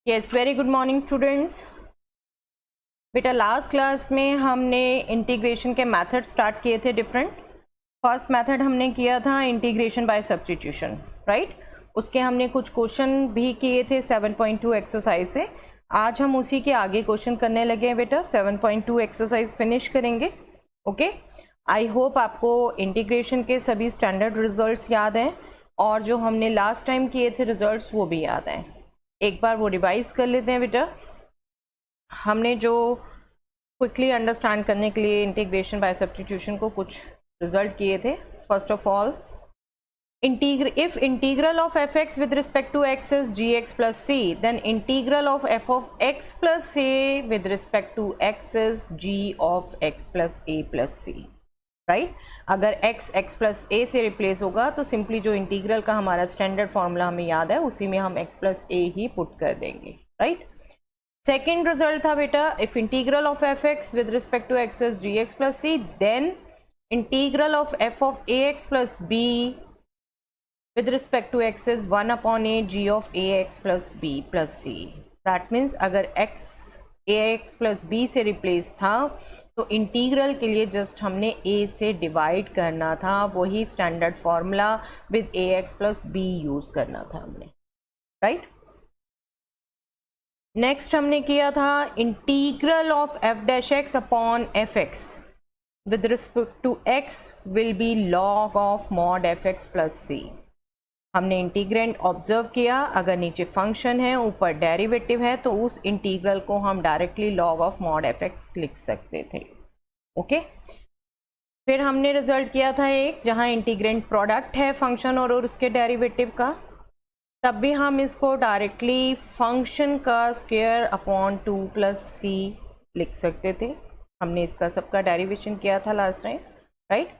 Yes, very good morning students. बेटा last class में हमने इंटीग्रेशन के मेथड स्टार्ट किए थे डिफरेंट। फर्स्ट मेथड हमने किया था इंटीग्रेशन बाय सब्स्टिट्यूशन, राइट। उसके हमने कुछ क्वेश्चन भी किए थे 7.2 एक्सरसाइज से। आज हम उसी के आगे क्वेश्चन करने लगे हैं बेटा। 7.2 एक्सरसाइज फिनिश करेंगे। ओके, आई होप आपको इंटीग्रेशन के सभी स्टैंडर्ड रिजल्ट्स याद हैं और जो हमने लास्ट टाइम किए थे रिजल्ट्स वो भी याद हैं। एक बार वो रिवाइज कर लेते हैं बेटा। हमने जो क्विकली अंडरस्टैंड करने के लिए इंटीग्रेशन बाय सब्स्टिट्यूशन को कुछ रिजल्ट किए थे। First of all, if integral of fx with respect to x is gx plus c, then integral of f of x plus a with respect to x is g of x plus a plus c, right. अगर x plus a से replace होगा तो simply जो integral का हमारा standard formula हमें याद है उसी में हम x प्लस a ही पुट कर देंगे, राइट। सेकेंड रिजल्ट था बेटा, if integral of f x with respect to x is g x plus c, then integral of f of a x plus b with respect to x is 1 upon a g of ax plus b plus c. That means अगर x ax plus b से replace था तो integral के लिए just हमने a से divide करना था, वही standard formula with ax plus b use करना था हमने, राइट। नेक्स्ट हमने किया था integral of f dash x upon f x with respect to x will be log of mod f x plus c. हमने इंटीग्रेंड ऑब्जर्व किया, अगर नीचे फंक्शन है ऊपर डेरिवेटिव है तो उस इंटीग्रल को हम directly log of mod f x लिख सकते थे। ओके, फिर हमने रिजल्ट किया था एक जहां इंटीग्रेंड प्रोडक्ट है फंक्शन और उसके डेरिवेटिव का, तब भी हम इसको डायरेक्टली फंक्शन का स्क्वायर अपॉन 2 प्लस सी लिख सकते थे। हमने इसका सबका डेरिवेशन किया था last time, right.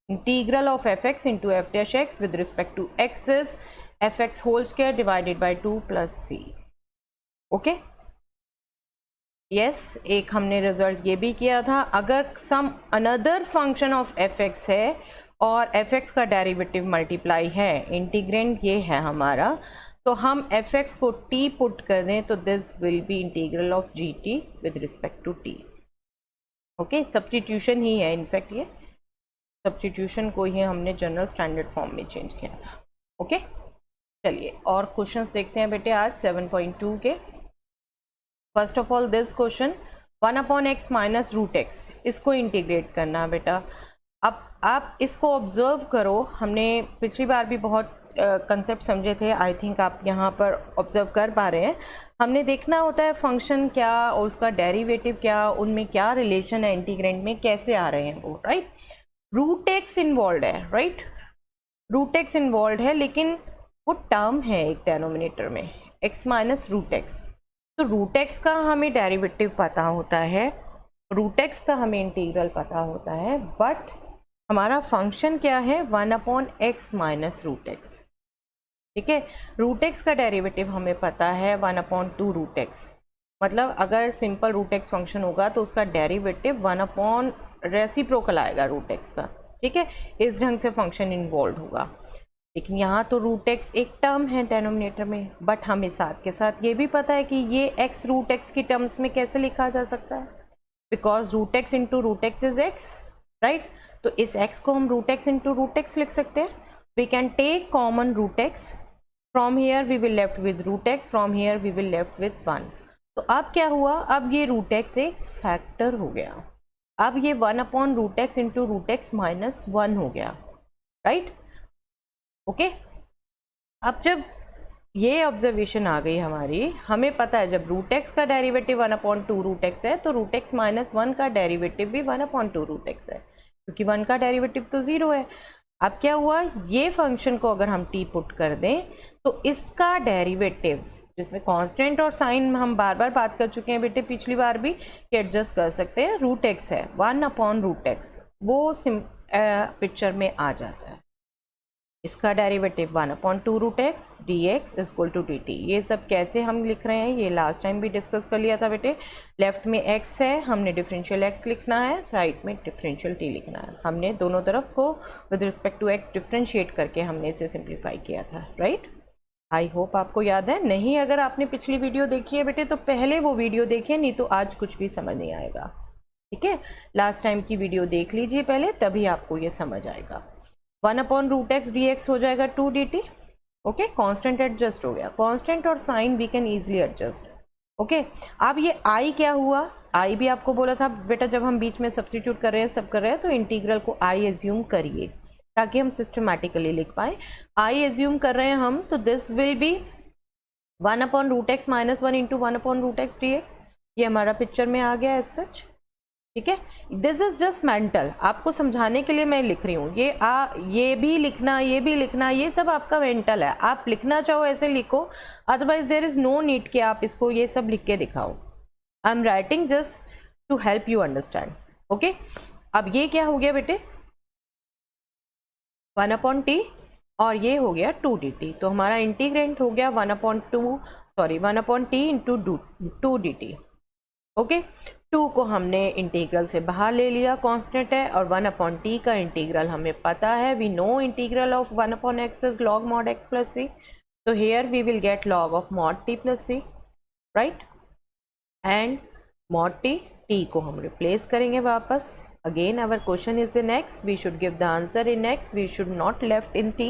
Integral of f x into f dash x with respect to x is f x whole square divided by 2 plus c. Okay, yes, एक हमने रिजल्ट ये भी किया था, अगर some another function of f x है और f x का डेरिवेटिव मल्टीप्लाई है, इंटीग्रेंड ये है हमारा, तो हम एफ एक्स को टी पुट कर दें तो this will be integral of g t with respect to t. Okay, substitution ही है, इनफैक्ट ये सब्स्टिट्यूशन को ही हमने जनरल स्टैंडर्ड फॉर्म में चेंज किया था। ओके, चलिए और क्वेश्चंस देखते हैं बेटे आज 7.2 के। First of all this question 1 upon x minus root x, इसको इंटीग्रेट करना है बेटा। अब आप इसको ऑब्जर्व करो, हमने पिछली बार भी बहुत कंसेप्ट समझे थे, आई थिंक आप यहाँ पर ऑब्जर्व कर पा रहे हैं। हमने देखना होता है फंक्शन क्या और उसका डेरिवेटिव क्या, उनमें क्या रिलेशन है, इंटीग्रेंड में कैसे आ रहे हैं वो, राइट। रूट एक्स इन्वॉल्व है, राइट, रूट एक्स इन्वॉल्व है, लेकिन वो टर्म है एक डिनोमिनेटर में x माइनस रूट एक्स, तो रूट एक्स का हमें डेरिवेटिव पता होता है, रूट एक्स का हमें इंटीग्रल पता होता है, बट हमारा फंक्शन क्या है 1 upon x minus root x, ठीक है। रूट एक्स का डेरिवेटिव हमें पता है 1 अपॉन 2 रूट एक्स, मतलब अगर सिंपल रूट एक्स फंक्शन होगा तो उसका डेरिवेटिव 1 अपॉन रेसिप्रोकल आएगा रूट एक्स का, ठीक है। इस ढंग से फंक्शन इन्वॉल्व होगा, लेकिन यहाँ तो रूट एक्स एक टर्म है डेनोमिनेटर में, बट हमें साथ के साथ ये भी पता है कि ये एक्स रूट एक्स की टर्म्स में कैसे लिखा जा सकता है, because root x into root x is x, right. तो इस एक्स को हम root x into root x लिख सकते हैं। We can take common root x, from here we will left with root x, from here we will left with 1। तो अब क्या हुआ, अब ये रूट एक्स एक फैक्टर हो गया, अब ये 1 upon root x into root x minus 1 हो गया, राइट। ओके, अब जब ये ऑब्जर्वेशन आ गई हमारी, हमें पता है जब रूट एक्स का डेरिवेटिव 1 अपॉन 2 रूट एक्स है तो रूट एक्स माइनस 1 का डेरिवेटिव भी 1 अपॉन 2 रूट एक्स है, क्योंकि 1 का डेरिवेटिव तो 0 है। अब क्या हुआ, ये फंक्शन को अगर हम टी पुट कर दें तो इसका डेरिवेटिव, जिसमें कांस्टेंट और साइन हम बार बार बात कर चुके हैं बेटे पिछली बार भी कि एडजस्ट कर सकते हैं, रूट एक्स है 1 अपॉन रूट एक्स, वो पिक्चर में आ जाता है। इसका derivative 1 upon 2 root x d x is equal to d t. ये सब कैसे हम लिख रहे हैं ये लास्ट टाइम भी डिस्कस कर लिया था बेटे। लेफ्ट में x है, हमने डिफरेंशियल x लिखना है, राइट में डिफरेंशियल t लिखना है। हमने दोनों तरफ को with respect to x differentiate करके हमने इसे सिंप्लीफाई किया था, राइट। आई होप आपको याद है। नहीं अगर आपने पिछली वीडियो देखी है बेटे तो पहले वो वीडियो देखें, नहीं तो आज कुछ भी समझ नहीं आएगा। ठीक है, लास्ट टाइम की वीडियो देख लीजिए पहले, तभी आपको ये समझ आएगा। 1/√x dx हो जाएगा 2 dt। ओके, कांस्टेंट एडजस्ट हो गया, कांस्टेंट और sign we can easily adjust. Okay, अब ये आई क्या हुआ, आई भी आपको बोला था बेटा जब हम बीच में सब्स्टिट्यूट कर रहे हैं सब कर रहे हैं तो इंटीग्रल को आई एज्यूम करिए ताकि हम सिस्टमैटिकली लिख पाए। आई एज्यूम कर रहे हैं हम, तो this will B 1/√x - 1 × 1/√x dx। ये हमारा पिक्चर में आ गया एज सच। ठीक है, दिस इज जस्ट मेंटल, आपको समझाने के लिए मैं लिख रही हूँ। ये भी लिखना, ये भी लिखना, ये सब आपका मेंटल है। आप लिखना चाहो ऐसे लिखो, otherwise there is no need कि आप इसको ये सब लिख के दिखाओ। I am writing just to help you understand. Okay, अब ये क्या हो गया बेटे 1/t और ये हो गया 2 dt, तो हमारा इंटीग्रेंट हो गया 1/t × 2 dt। ओके, 2 को हमने इंटीग्रल से बाहर ले लिया, कांस्टेंट है, और 1/t का इंटीग्रल हमें पता है, we know integral of 1/x is log mod x plus c, तो here we will get log of mod t plus c, right, and mod t को हम रिप्लेस करेंगे वापस। Again our question is in x, we should give the answer in x, we should not left in t।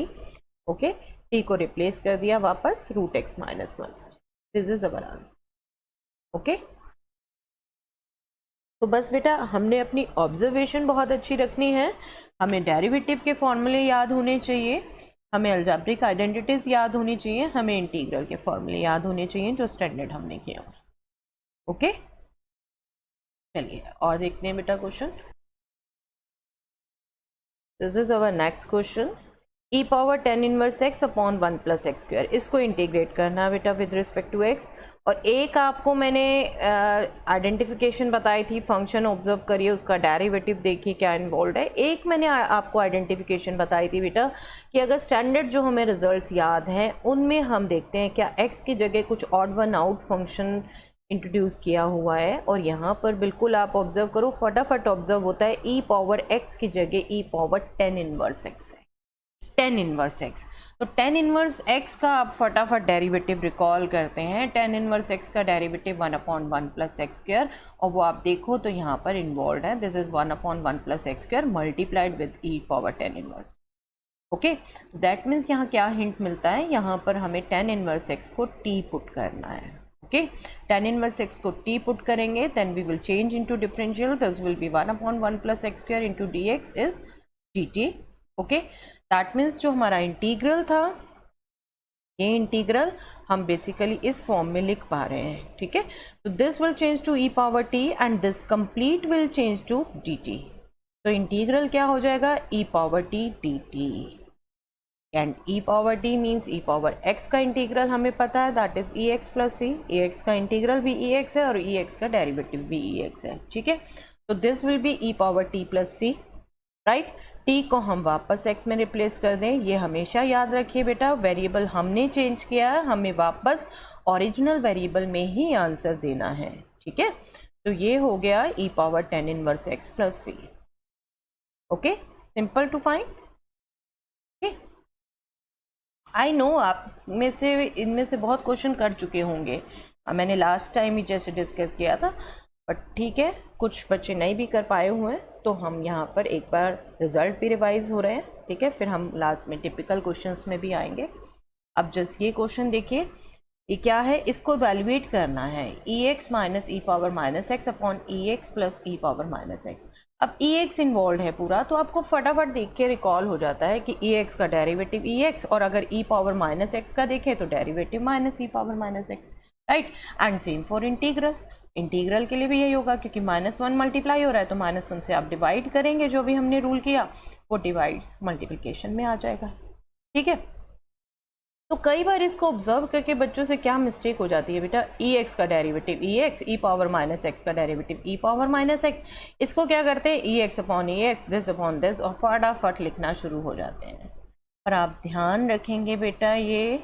Okay, t को replace कर दिया वापस √x - 1 से, this is our answer. Okay, तो बस बेटा हमने अपनी ऑब्जर्वेशन बहुत अच्छी रखनी है, हमें डेरिवेटिव के फॉर्मूले याद होने चाहिए, हमें अलजेब्रिक आइडेंटिटीज याद होनी चाहिए, हमें इंटीग्रल के फॉर्मूले याद होने चाहिए जो स्टैंडर्ड हमने किया। ओके, चलिए और देखते हैं बेटा question. This is our next question, e⁻tan−1x upon 1 + x²। इसको इंटीग्रेट करना बेटा विद रिस्पेक्ट टू x। और एक आपको मैंने आइडेंटिफिकेशन बताई थी, फंक्शन ऑब्जर्व करिए, उसका डेरिवेटिव देखिए क्या इन्वॉल्व है। एक मैंने आपको आइडेंटिफिकेशन बताई थी बेटा कि अगर स्टैंडर्ड जो हमें रिजल्ट्स याद हैं उनमें हम देखते हैं क्या x की जगह कुछ odd one out function introduce किया हुआ है, और यहाँ पर बिल्कुल आप ऑब्जर्व करो, फटाफट ऑब्जर्व होता है e⁻x की जगह e⁻tan−1x है, tan−1x। तो tan−1x का आप फटाफट डेरिवेटिव रिकॉल करते हैं, tan−1x का डेरिवेटिव 1/1 + x², और वो आप देखो तो यहाँ पर इन्वॉल्व है, this is 1/1 + x² multiplied with e⁻tan−1। Okay, तो दैट मीन्स यहाँ क्या हिंट मिलता है, यहाँ पर हमें tan−1x को t पुट करना है। ओके, tan−1x को t पुट करेंगे, then we will change into differential, this will be 1/1 + x² into dx is dt। Okay, that means जो हमारा इंटीग्रल था, ये इंटीग्रल हम बेसिकली इस फॉर्म में लिख पा रहे हैं। ठीक है, तो this will change to e⁻t and this complete will change to dt। तो इंटीग्रल क्या हो जाएगा e⁻t dt, and e⁻t means e⁻x का इंटीग्रल हमें पता है, that is ex + c, ex का इंटीग्रल भी ex है और ex का डेरिवेटिव भी ex है। ठीक है, तो this will B e⁻t + c, right. t को हम वापस x में रिप्लेस कर दें, ये हमेशा याद रखिए बेटा, वेरिएबल हमने चेंज किया है, हमें वापस ओरिजिनल वेरिएबल में ही आंसर देना है। ठीक है, तो ये हो गया e⁻tan−1x + c। Okay, simple to find. Okay, I know आप में से इनमें से बहुत क्वेश्चन कर चुके होंगे, मैंने लास्ट टाइम ही जैसे डिस्कस किया था, बट ठीक है कुछ बच्चे नहीं भी कर पाए हुए हैं, तो हम यहाँ पर एक बार रिजल्ट भी रिवाइज हो रहे हैं। ठीक है, फिर हम लास्ट में टिपिकल क्वेश्चंस में भी आएंगे। अब जस्ट ये क्वेश्चन देखिए, ये क्या है, इसको वैल्यूएट करना है ex - e⁻−x upon ex + e⁻−x। अब ex इन्वॉल्व है पूरा, तो आपको फटाफट देख के रिकॉल हो जाता है कि ex का डेरिवेटिव ex, और अगर e⁻−x का देखें तो derivative -e⁻−x, right. And same for integral, integral के लिए भी यही होगा, क्योंकि -1 मल्टीप्लाई हो रहा है तो -1 से आप डिवाइड करेंगे, जो भी हमने रूल किया वो डिवाइड मल्टीप्लिकेशन में आ जाएगा। ठीक है, तो कई बार इसको ऑब्जर्व करके बच्चों से क्या मिस्टेक हो जाती है बेटा, ex का डेरिवेटिव ex, e⁻−x का डेरिवेटिव e⁻−x, इसको क्या करते हैं ex upon ex, this upon this, और फटाफट लिखना शुरू हो जाते हैं। पर आप ध्यान रखेंगे बेटा, ये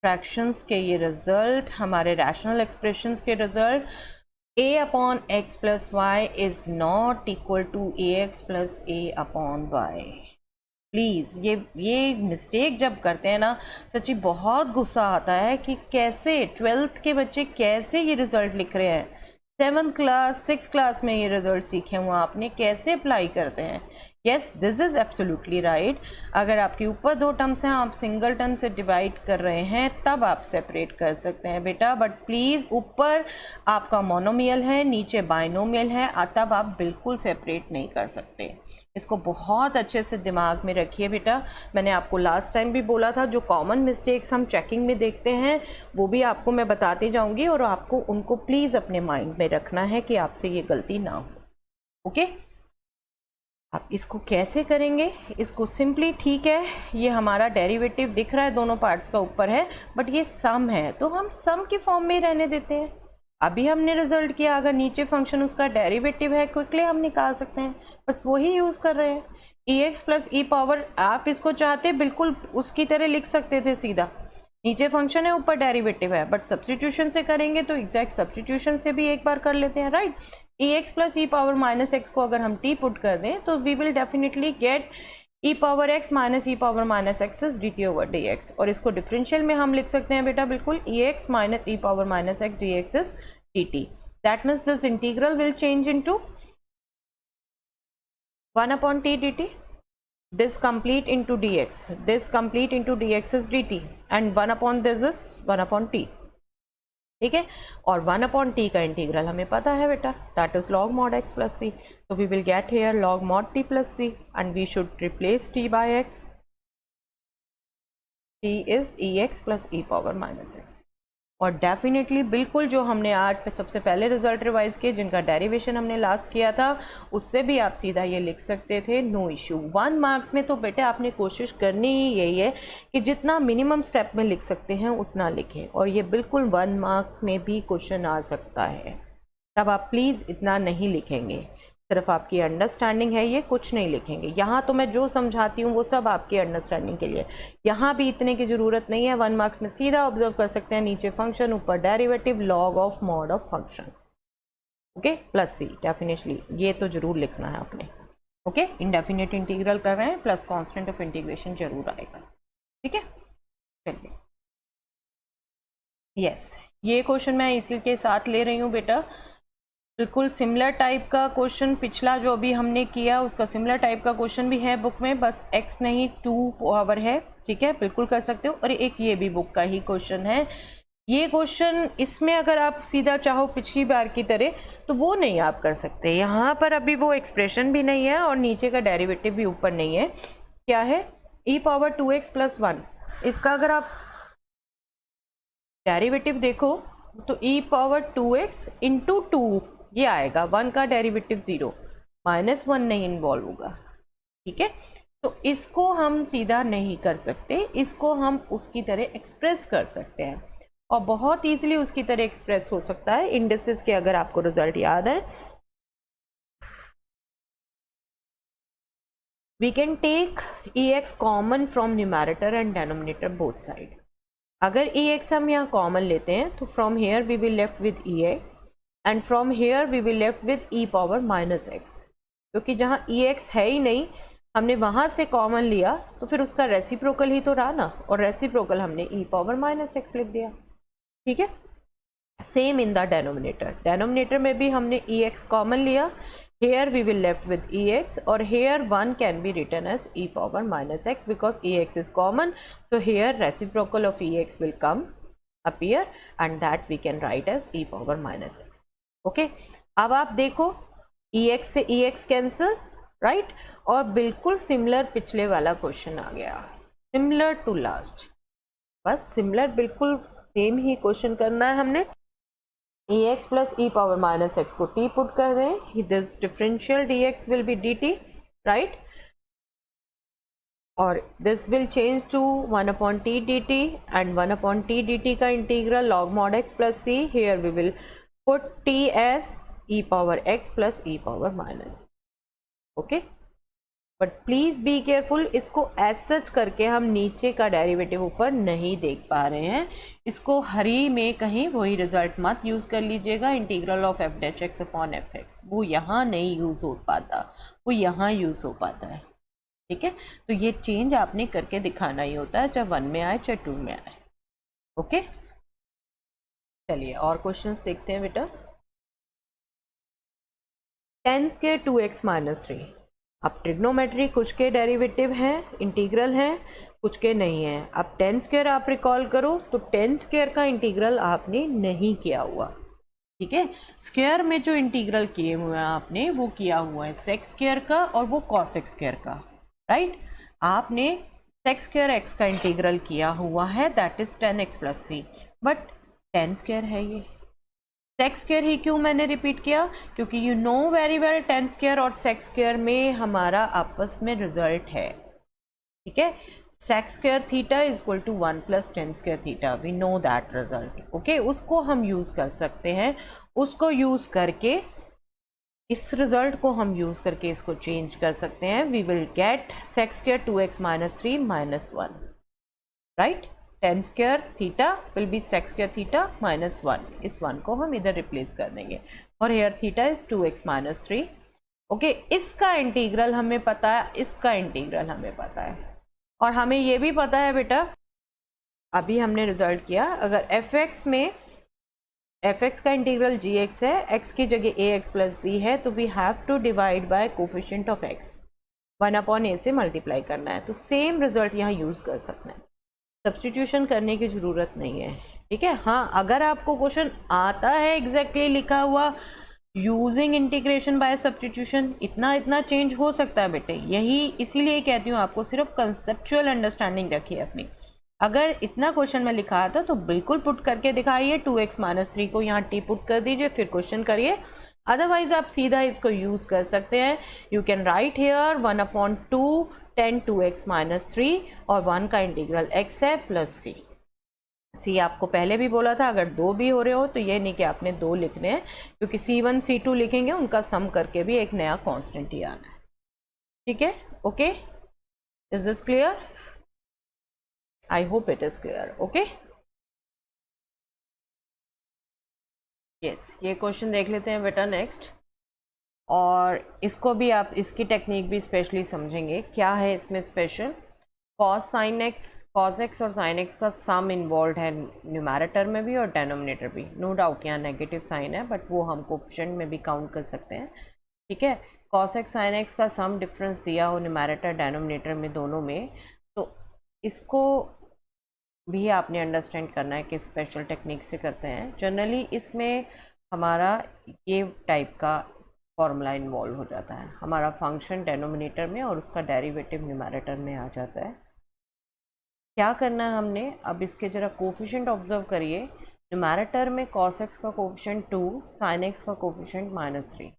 फ्रैक्शंस के ये रिजल्ट, हमारे रैशनल एक्सप्रेशंस के result, a/x + y is not equal to ax + a/y। Please ये मिस्टेक जब करते हैं ना, सच्ची बहुत गुस्सा आता है कि कैसे 12th के बच्चे कैसे ये रिज़ल्ट लिख रहे हैं। 7th क्लास 6th क्लास में ये रिज़ल्ट सीखे हुए आपने कैसे अप्लाई करते हैं। Yes, this is absolutely right. अगर आपके ऊपर 2 टर्म्स हैं, आप सिंगल टर्म से डिवाइड कर रहे हैं, तब आप सेपरेट कर सकते हैं बेटा। बट प्लीज़ ऊपर आपका मोनोमियल है, नीचे बाइनोमियल है, तब आप बिल्कुल सेपरेट नहीं कर सकते। इसको बहुत अच्छे से दिमाग में रखिए बेटा। मैंने आपको लास्ट टाइम भी बोला था, जो कॉमन मिस्टेक्स हम चेकिंग में देखते हैं वो भी आपको मैं बताती जाऊंगी, और आपको उनको प्लीज़ अपने माइंड में रखना है कि आपसे ये गलती ना हो। ओके, आप इसको कैसे करेंगे? इसको सिंपली, ठीक है, ये हमारा डेरिवेटिव दिख रहा है, दोनों पार्ट्स का ऊपर है, बट ये सम है तो हम सम के फॉर्म में ही रहने देते हैं। अभी हमने रिजल्ट किया, अगर नीचे फंक्शन उसका डेरिवेटिव है, क्विकली हम निकाल सकते हैं, बस वही यूज़ कर रहे हैं। ex प्लस ई पावर, आप इसको चाहते बिल्कुल उसकी तरह लिख सकते थे सीधा, नीचे फंक्शन है ऊपर डेरिवेटिव है, बट सब्स्टिट्यूशन से करेंगे तो एग्जैक्ट सब्स्टिट्यूशन से भी एक बार कर लेते हैं, right. ex plus e power minus x को अगर हम t पुट कर दें तो we will definitely get e power x minus e power minus x is d t over d x, और इसको डिफरेंशियल में हम लिख सकते हैं बेटा बिल्कुल ex minus e power minus x d x is d t. That means this integral will change into 1 upon t dt, this complete into dx, this complete into dx is dt, and 1 upon this is 1 upon t, ठीक है। और 1 upon t का integral हमें पता है बेटा, that is log mod x plus c, so we will get here log mod t plus c, and we should replace t by x, t is ex plus e power minus x। और definitely बिल्कुल जो हमने आज सबसे पहले result revise किए, जिनका derivation हमने लास्ट किया था, उससे भी आप सीधा ये लिख सकते थे, नो इशू। 1 मार्क्स में तो बेटे आपने कोशिश करनी ही यही है कि जितना मिनिमम स्टेप में लिख सकते हैं उतना लिखें, और ये बिल्कुल 1 मार्क्स में भी क्वेश्चन आ सकता है। तब आप प्लीज़ इतना नहीं लिखेंगे, सिर्फ आपकी अंडरस्टैंडिंग है, ये कुछ नहीं लिखेंगे। यहाँ तो मैं जो समझाती हूँ वो सब आपकी अंडरस्टैंडिंग के लिए, यहाँ भी इतने की ज़रूरत नहीं है। 1 मार्क्स में सीधा ऑब्जर्व कर सकते हैं, नीचे फंक्शन ऊपर derivative log of mod of function, okay, plus c definitely, ये तो ज़रूर लिखना है आपने। ओके, इनडेफिनेट इंटीग्रल कर रहे हैं, प्लस कॉन्स्टेंट ऑफ इंटीग्रेशन जरूर आएगा, ठीक है। चलिए, यस, ये क्वेश्चन मैं इसी के साथ ले रही हूँ बेटा, बिल्कुल सिमिलर टाइप का क्वेश्चन, पिछला जो अभी हमने किया उसका सिमिलर टाइप का क्वेश्चन भी है बुक में, बस x नहीं 2 पावर है, ठीक है, बिल्कुल कर सकते हो। और एक ये भी बुक का ही क्वेश्चन है। ये क्वेश्चन, इसमें अगर आप सीधा चाहो पिछली बार की तरह तो वो नहीं आप कर सकते, यहाँ पर अभी वो एक्सप्रेशन भी नहीं है और नीचे का डेरिवेटिव भी ऊपर नहीं है। क्या है? e पावर 2x प्लस 1, इसका अगर आप डेरिवेटिव देखो तो e पावर 2x इंटू 2 ये आएगा, 1 का डेरिवेटिव 0, -1 नहीं इन्वॉल्व होगा, ठीक है। तो इसको हम सीधा नहीं कर सकते, इसको हम उसकी तरह एक्सप्रेस कर सकते हैं, और बहुत ईजिली उसकी तरह एक्सप्रेस हो सकता है। इंडिसेस के अगर आपको रिजल्ट याद है, we can take ex common from numerator and denominator both side. अगर ex हम यहाँ कॉमन लेते हैं तो from here we will left with ex, and from here we will left with e power minus x, क्योंकि जहाँ ex है ही नहीं, हमने वहाँ से कॉमन लिया तो फिर उसका रेसिप्रोकल ही तो रहा ना, और रेसिप्रोकल हमने e पावर माइनस एक्स लिख दिया, ठीक है। Same in the denominator, denominator में भी हमने ex कॉमन लिया, here we will left with ex, और here 1 can be written as e power minus x because ex is common, so here reciprocal of ex will come appear and that we can write as e power minus x, okay. अब आप देखो ex से ex cancel, right, और बिल्कुल similar पिछले वाला question आ गया, सिमिलर टू लास्ट, बस सिमिलर बिल्कुल सेम ही क्वेश्चन करना है हमने। ex plus e power minus x को t पुट कर दें, this differential dx will be dt, right, और this will change to 1 upon t dt, and 1 upon t dt का integral log mod x plus c, here we will put t as e power x plus e power minus, okay, but please be careful, इसको as such करके हम नीचे का derivative ऊपर नहीं देख पा रहे हैं, इसको हरी में कहीं वही रिजल्ट मत यूज़ कर लीजिएगा, integral of F dash x upon f x, वो यहाँ नहीं यूज़ हो पाता, वो यहाँ यूज़ हो पाता है, ठीक है, तो ये चेंज आपने करके दिखाना ही होता है, चाहे 1 में आए चाहे 2 में आए। ओके, चलिए और क्वेश्चंस देखते हैं बेटा। 10 स्क्वायर 2x माइनस 3। अब ट्रिग्नोमेट्री कुछ के डेरिवेटिव हैं, इंटीग्रल हैं, कुछ के नहीं है। अब 10 स्क्वायर आप रिकॉल करो तो 10 स्क्वायर का इंटीग्रल आपने नहीं किया हुआ, ठीक है। स्क्वायर में जो इंटीग्रल किए हुए हैं आपने वो किया हुआ है सेक्स स्क्वायर का और वो कॉस एक्स स्क्वायर का, राइट। आपने सेक्स स्क्वायर एक्स का इंटीग्रल किया हुआ है, that is 10x plus c, but 10 square है ये। सेक्स स्क्वायर ही क्यों मैंने रिपीट किया, क्योंकि you know very well 10 square और सेक्स स्क्वायर में हमारा आपस में रिजल्ट है, ठीक है। Sec square theta is equal to 1 plus 10 square theta, we know that result, okay. उसको हम यूज़ कर सकते हैं, उसको यूज़ करके इस रिजल्ट को हम यूज़ करके इसको चेंज कर सकते हैं। We will get sec square 2x minus 3 minus 1, right. 10 square theta will be sec square theta minus 1, इस 1 को हम इधर रिप्लेस कर देंगे और here theta is 2x minus 3, okay. इसका इंटीग्रल हमें पता है, इसका इंटीग्रल हमें पता है, और हमें ये भी पता है बेटा, अभी हमने रिजल्ट किया, अगर fx में fx का इंटीग्रल gx है, x की जगह ax प्लस b है, तो we have to divide by coefficient of x, 1/a से मल्टीप्लाई करना है, तो सेम रिजल्ट यहाँ यूज़ कर सकते हैं, सब्सटीट्यूशन करने की ज़रूरत नहीं है, ठीक है। हाँ, अगर आपको क्वेश्चन आता है एग्जैक्टली लिखा हुआ यूजिंग इंटीग्रेशन बाय सब्सटीट्यूशन, इतना चेंज हो सकता है बेटे, यही इसीलिए कहती हूँ आपको सिर्फ कंसेप्चुअल अंडरस्टैंडिंग रखिए अपनी। अगर इतना क्वेश्चन में लिखा था तो बिल्कुल पुट करके दिखाइए, 2x माइनस 3 को यहाँ t पुट कर दीजिए, फिर क्वेश्चन करिए, अदरवाइज आप सीधा इसको यूज़ कर सकते हैं। You can write here 1/2 10 2x minus 3 और 1 का इंटीग्रल x है प्लस c आपको पहले भी बोला था, अगर 2 भी हो रहे हो तो ये नहीं कि आपने 2 लिखने हैं, क्योंकि c1 c2 लिखेंगे उनका सम करके भी एक नया कांस्टेंट ही आना है, ठीक है। Okay, is this clear? I hope it is clear, okay. Yes, ये क्वेश्चन देख लेते हैं बेटा नेक्स्ट, और इसको भी आप इसकी टेक्निक भी स्पेशली समझेंगे, क्या है इसमें special. Cos sine x, cos x और साइन एक्स का सम इन्वॉल्व है न्यूमैरेटर में भी और डेनोमिनेटर भी, नो डाउट यहाँ नेगेटिव साइन है, बट वो हम कोफिशिएंट में भी काउंट कर सकते हैं, ठीक है। कॉस एक्स साइन एक्स का सम डिफरेंस दिया हो न्यूमैरेटर डेनोमिनेटर में दोनों में, तो इसको भी आपने अंडरस्टैंड करना है कि स्पेशल टेक्निक से करते हैं। जनरली इसमें हमारा ये टाइप का फॉर्मूला इन्वॉल्व हो जाता है, हमारा फंक्शन डेनोमिनेटर में और उसका डेरिवेटिव न्यूमैरेटर में आ जाता है। क्या करना है हमने, अब इसके ज़रा कोफिशिएंट ऑब्जर्व करिए। न्यूमैरेटर में cos x का कोफिशिएंट 2, sin x का coefficient -3,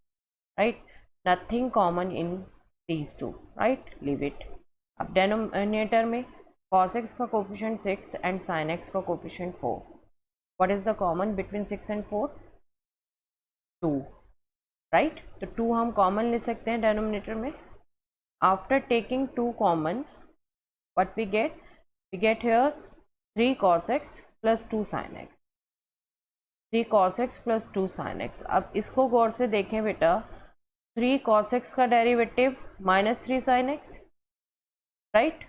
right. Nothing common in these two, right, leave it. अब डेनोमिनेटर में cos x का कोफिशिएंट 6 एंड sin x का coefficient 4, what is the common between 6 and 4? 2, right. तो 2 हम common ले सकते हैं डेनोमिनेटर में। After taking 2 common, what we get here 3 cos x plus 2 sin x, 3 cos x plus 2 sin x। अब इसको गौर से देखें बेटा, 3 cos x का derivative -3 sin x, right,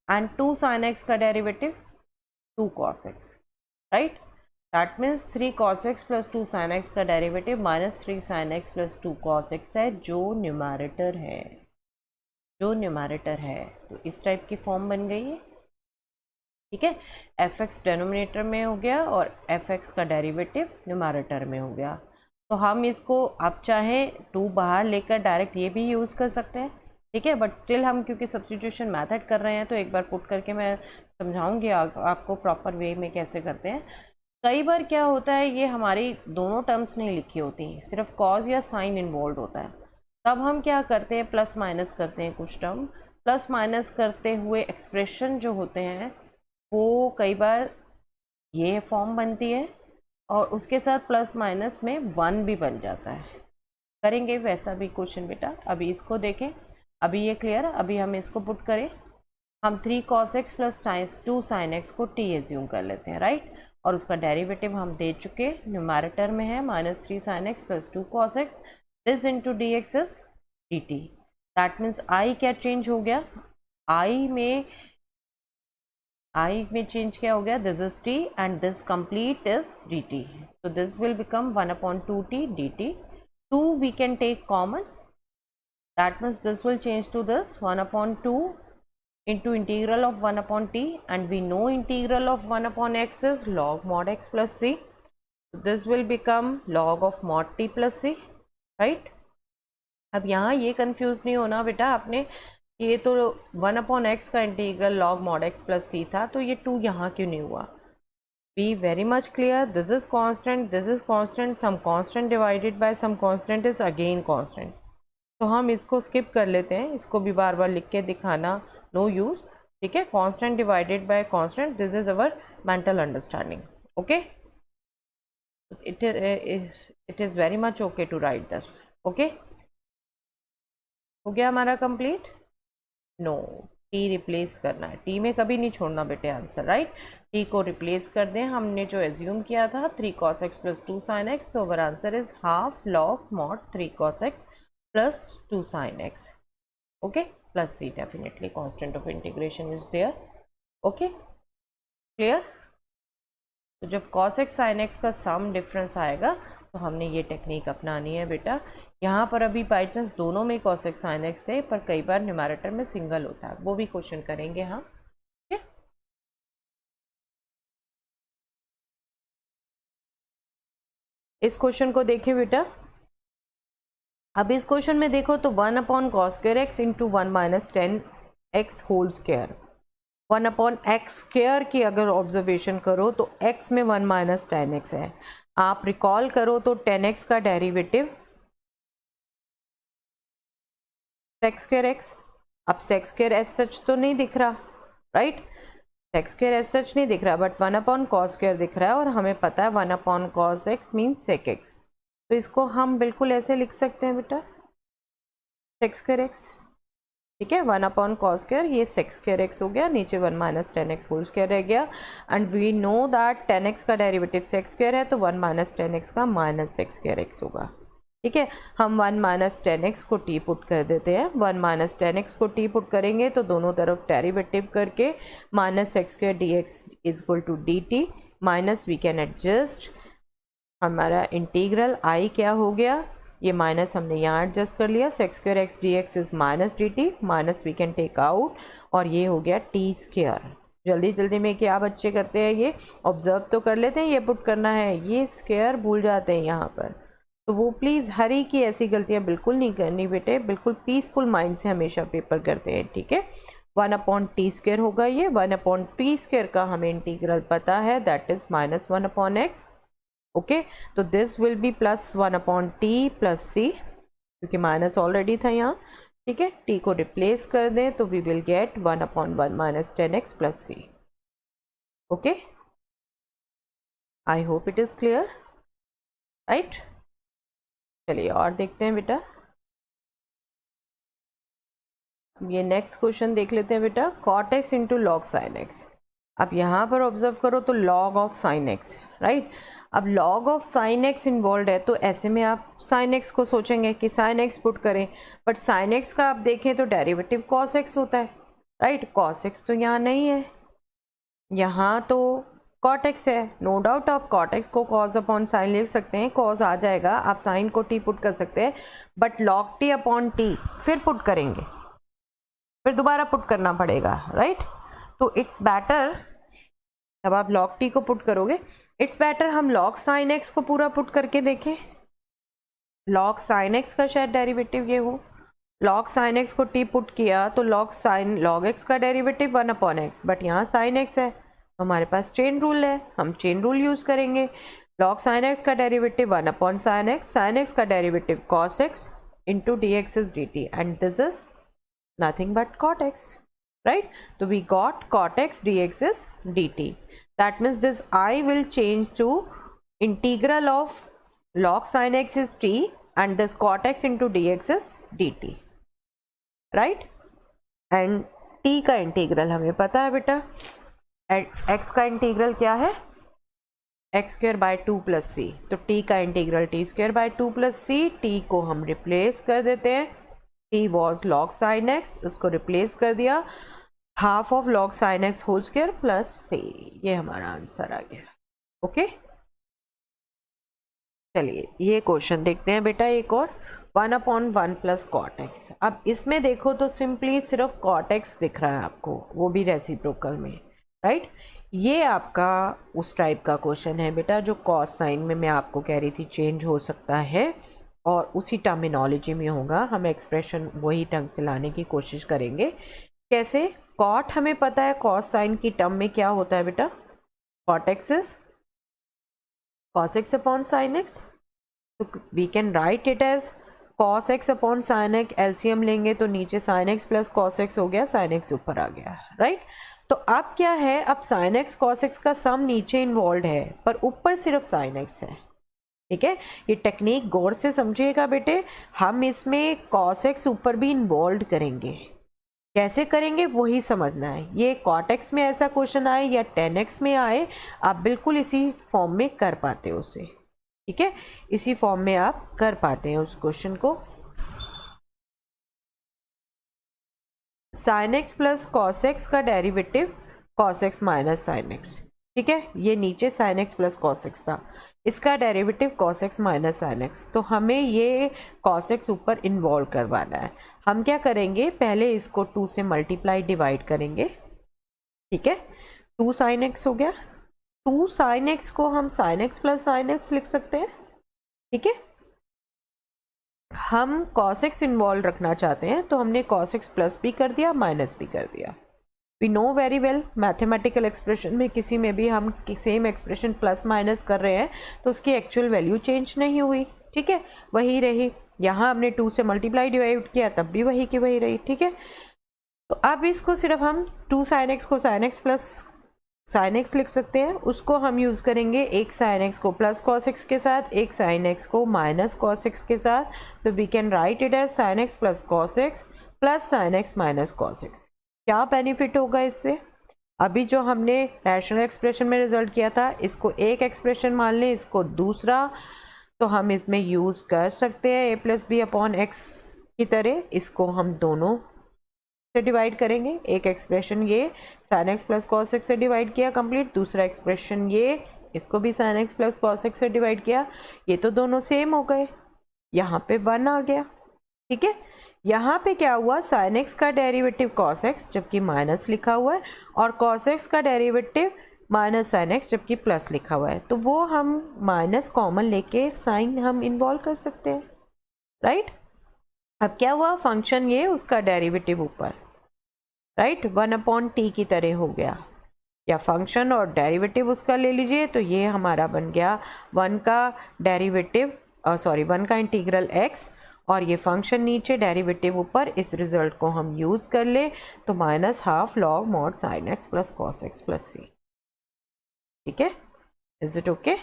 and 2 sin x का derivative 2 cos x, right. That means 3 cos x plus 2 sin x का derivative -3 sin x plus 2 cos x है, जो न्यूमैरेटर है, जो न्यूमैरेटर है। तो इस टाइप की फॉर्म बन गई है, ठीक है। एफ एक्स डेनोमिनेटर में हो गया और एफ एक्स का डेरिवेटिव न्यूमैरेटर में हो गया। तो हम इसको आप चाहें 2 बाहर लेकर डायरेक्ट ये भी यूज़ कर सकते हैं, ठीक है, बट स्टिल हम क्योंकि सब्स्टिट्यूशन मेथड कर रहे हैं तो एक बार पुट करके मैं समझाऊंगी आपको प्रॉपर वे में कैसे करते हैं। कई बार क्या होता है, ये हमारी दोनों टर्म्स नहीं लिखी होती, सिर्फ कॉज या साइन इन्वॉल्व होता है, तब हम क्या करते हैं, प्लस माइनस करते हैं। कुछ टर्म प्लस माइनस करते हुए एक्सप्रेशन जो होते हैं वो कई बार ये फॉर्म बनती है और उसके साथ प्लस माइनस में 1 भी बन जाता है। करेंगे वैसा भी क्वेश्चन बेटा, अभी इसको देखें, अभी ये क्लियर। अभी हम इसको पुट करें, हम 3 cos x plus 2 sin x को t एज्यूम कर लेते हैं, राइट, और उसका डेरिवेटिव हम दे चुके, न्यूमैरेटर में है -3 sin x plus 2 cos x, this into d x is d t. That means I क्या चेंज हो गया, I में चेंज क्या हो गया, this is t and this complete is dt, so this will become 1/2t dt. 2 we can take common, that means this will change to this 1/2 into integral of 1/t, and we know integral of 1/x is log mod x plus c, so this will become log of mod t plus c, right? अब यहाँ ये confuse नहीं होना बेटा आपने, ये तो 1/x का integral log mod x plus c था, तो ये 2 यहाँ क्यों नहीं हुआ? Be very much clear, this is constant, this is constant, some constant divided by some constant is again constant, तो हम इसको स्किप कर लेते हैं, इसको भी बार बार लिख के दिखाना नो यूज, ठीक है? Constant divided by constant, this is our mental understanding, okay? It is very much okay to write this, okay? हो गया हमारा कंप्लीट? नो, टी रिप्लेस करना है, टी में कभी नहीं छोड़ना बेटे आंसर, राइट? टी को रिप्लेस कर दें, हमने जो एज्यूम किया था 3 cos x plus 2 sin x, तो our answer is half log mod 3 cos x plus 2 sin x, okay? Plus c, definitely constant of integration is there, okay? Clear? तो जब cos x sin x का some difference आएगा तो हमने ये technique अपनानी है बेटा। यहाँ पर अभी बाई चांस दोनों में cos x sin x थे, पर कई बार न्यूमैरेटर में सिंगल होता है, वो भी क्वेश्चन करेंगे हम, ठीक है? इस क्वेश्चन को देखिए बेटा, अब इस क्वेश्चन में देखो तो 1/cos square x into 1 minus 10x whole square, 1/x square की अगर ऑब्जर्वेशन करो तो x में 1 माइनस 10x है। आप रिकॉल करो तो 10x का डेरिवेटिव सेक्स स्क्वायर एक्स, अब सेक्स स्क्वायर एस सच तो नहीं दिख रहा, राइट? सेक्स स्क्वायर एस सच नहीं दिख रहा, बट 1/cos स्क्वायर दिख रहा है, और हमें पता है 1/cos x मीन्स सेक एक्स, तो इसको हम बिल्कुल ऐसे लिख सकते हैं बेटा, सेक्स स्क्वायर एक्स, ठीक है? 1/cos स्क्वायर, ये सेक्स स्क्वायर एक्स हो गया, नीचे 1 माइनस 10x होल स्क्वायर रह गया, and we know that 10x का डेरिवेटिव सेक्स स्क्वायर है, तो 1 माइनस 10x का माइनस सेक्स स्क्वायर एक्स होगा, ठीक है? हम 1 माइनस 10x को टी पुट कर देते हैं, 1 माइनस 10x को टी पुट करेंगे तो दोनों तरफ डेरिवेटिव करके minus sec square d x is equal to d t, minus we can adjust, हमारा इंटीग्रल आई क्या हो गया, ये माइनस हमने यहाँ एडजस्ट कर लिया, sec square x d x is minus d t, minus we can take out, और ये हो गया टी स्क्वायर। जल्दी जल्दी में क्या बच्चे करते हैं, ये ऑब्जर्व तो कर लेते हैं, ये पुट करना है, ये स्क्वायर भूल जाते हैं यहाँ पर, तो वो प्लीज़ हरी की ऐसी गलतियाँ बिल्कुल नहीं करनी बेटे, बिल्कुल पीसफुल माइंड से हमेशा पेपर करते हैं, ठीक है? 1/t स्क्वायर होगा ये, 1/t स्क्वायर का हमें इंटीग्रल पता है, that is minus 1/x, okay? तो this will be plus 1/t plus c, क्योंकि माइनस ऑलरेडी था यहाँ, ठीक है? t को रिप्लेस कर दें तो we will get 1/1 minus 10x plus c, okay? I hope it is clear, right? चलिए और देखते हैं बेटा, ये नेक्स्ट क्वेश्चन देख लेते हैं बेटा, cot x into log sine x. अब यहाँ पर ऑब्जर्व करो तो log of sine x, right? अब log of sine x involve है, तो ऐसे में आप साइन एक्स को सोचेंगे कि साइन एक्स पुट करें, बट साइन एक्स का आप देखें तो डेरिवेटिव cos x होता है, राइट? cos x तो यहाँ नहीं है, यहाँ तो cot x है, नो डाउट आप cot x को cos अपॉन साइन लिख सकते हैं, cos आ जाएगा, आप साइन को t पुट कर सकते हैं, but log t upon t फिर पुट करेंगे, फिर दोबारा पुट करना पड़ेगा, राइट? तो इट्स बेटर, जब आप log t को पुट करोगे, इट्स बेटर हम log साइन x को पूरा पुट करके देखें, log साइन x का शायद डेरिवेटिव ये हो, log साइन x को t पुट किया तो log x का डेरिवेटिव 1/x, बट यहाँ साइन x है, तो हमारे पास चेन रूल है, हम चेन रूल यूज़ करेंगे, log साइन x का derivative 1/sin x, sine x का derivative cos x into d x is d t, and this is nothing but cot x, right? So we got cot x dx is dt. That means this I will change to integral of log sin x is t and this cot x into dx is dt, right? And t का integral हमें पता है बेटा, x का integral क्या है, x square by 2 plus c, तो t का integral t square by 2 plus c, t को हम रिप्लेस कर देते हैं, t was log sin x, उसको रिप्लेस कर दिया, half of log sine x whole square plus c, ये हमारा आंसर आ गया। ओके, चलिए ये क्वेश्चन देखते हैं बेटा एक और। 1/1 प्लस कॉट एक्स। अब इसमें देखो तो सिंपली सिर्फ कॉट एक्स दिख रहा है आपको, वो भी रेसिप्रोकल में, राइट। ये आपका उस टाइप का क्वेश्चन है बेटा जो कॉस साइन में मैं आपको कह रही थी चेंज हो सकता है और उसी टर्मिनोलॉजी में होगा। हम एक्सप्रेशन वही ढंग से लाने की कोशिश करेंगे। कैसे? कॉट हमें पता है कॉस साइन की टर्म में क्या होता है बेटा, cot x is cos x upon sine x, तो we can write it as cos x upon sine x. LCM लेंगे तो नीचे sine x plus cos x हो गया, साइन एक्स ऊपर आ गया, राइट। तो अब क्या है, अब साइन एक्स cos x का सम नीचे इन्वॉल्व है पर ऊपर सिर्फ साइन एक्स है, ठीक है। ये टेक्निक गौर से समझिएगा बेटे, हम इसमें cos x ऊपर भी इन्वॉल्व करेंगे। कैसे करेंगे वही समझना है। ये cot x में ऐसा क्वेश्चन आए या tan x में आए, आप बिल्कुल इसी फॉर्म में कर पाते हो उसे, ठीक है। इसी फॉर्म में आप कर पाते हैं उस क्वेश्चन को। sin x plus cos x का derivative cos x minus sine x, ठीक है। ये नीचे sin x plus cos x था, इसका derivative cos x minus sign x. तो हमें ये cos x ऊपर इन्वॉल्व करवाना है। हम क्या करेंगे, पहले इसको 2 से मल्टीप्लाई डिवाइड करेंगे, ठीक है। 2 sin x हो गया, 2 sin x को हम sin x plus sine x लिख सकते हैं, ठीक है। हम cos x इन्वॉल्व रखना चाहते हैं तो हमने cos x प्लस भी कर दिया माइनस भी कर दिया। We know very well mathematical expression में किसी में भी हम सेम एक्सप्रेशन प्लस माइनस कर रहे हैं तो उसकी एक्चुअल वैल्यू चेंज नहीं हुई, ठीक है, वही रही। यहाँ हमने 2 से मल्टीप्लाई डिवाइड किया तब भी वही की वही रही, ठीक है। तो अब इसको सिर्फ हम 2 sin x को sin x plus sine x लिख सकते हैं, उसको हम यूज़ करेंगे एक साइन एक्स को प्लस कॉस एक्स के साथ, एक साइन एक्स को माइनस कॉस एक्स के साथ। तो we can write it as sine x plus cos x plus sine x minus cos x. क्या बेनिफिट होगा इससे? अभी जो हमने रैशनल एक्सप्रेशन में रिजल्ट किया था, इसको एक एक्सप्रेशन मान लें, इसको दूसरा, तो हम इसमें यूज़ कर सकते हैं ए प्लस बी अपॉन एक्स की तरह। इसको हम दोनों से डिवाइड करेंगे। एक एक्सप्रेशन ये sin x plus cos x से डिवाइड किया कंप्लीट, दूसरा एक्सप्रेशन ये, इसको भी sin x plus cos x से डिवाइड किया। ये तो दोनों सेम हो गए, यहाँ पे 1 आ गया, ठीक है। यहाँ पे क्या हुआ, sin x का डेरिवेटिव cos x जबकि माइनस लिखा हुआ है और cos x का डेरिवेटिव माइनस sin x जबकि प्लस लिखा हुआ है। तो वो हम माइनस कॉमन लेके साइन हम इन्वॉल्व कर सकते हैं, राइट। अब क्या हुआ, फंक्शन ये उसका डेरिवेटिव ऊपर, राइट, 1/t की तरह हो गया, या फंक्शन और डेरिवेटिव उसका ले लीजिए। तो ये हमारा बन गया 1 का डेरिवेटिव 1 का इंटीग्रल x और ये फंक्शन नीचे डेरिवेटिव ऊपर। इस रिजल्ट को हम यूज़ कर ले तो -12 log mod sin x plus cos x plus c, ठीक है। Is it okay?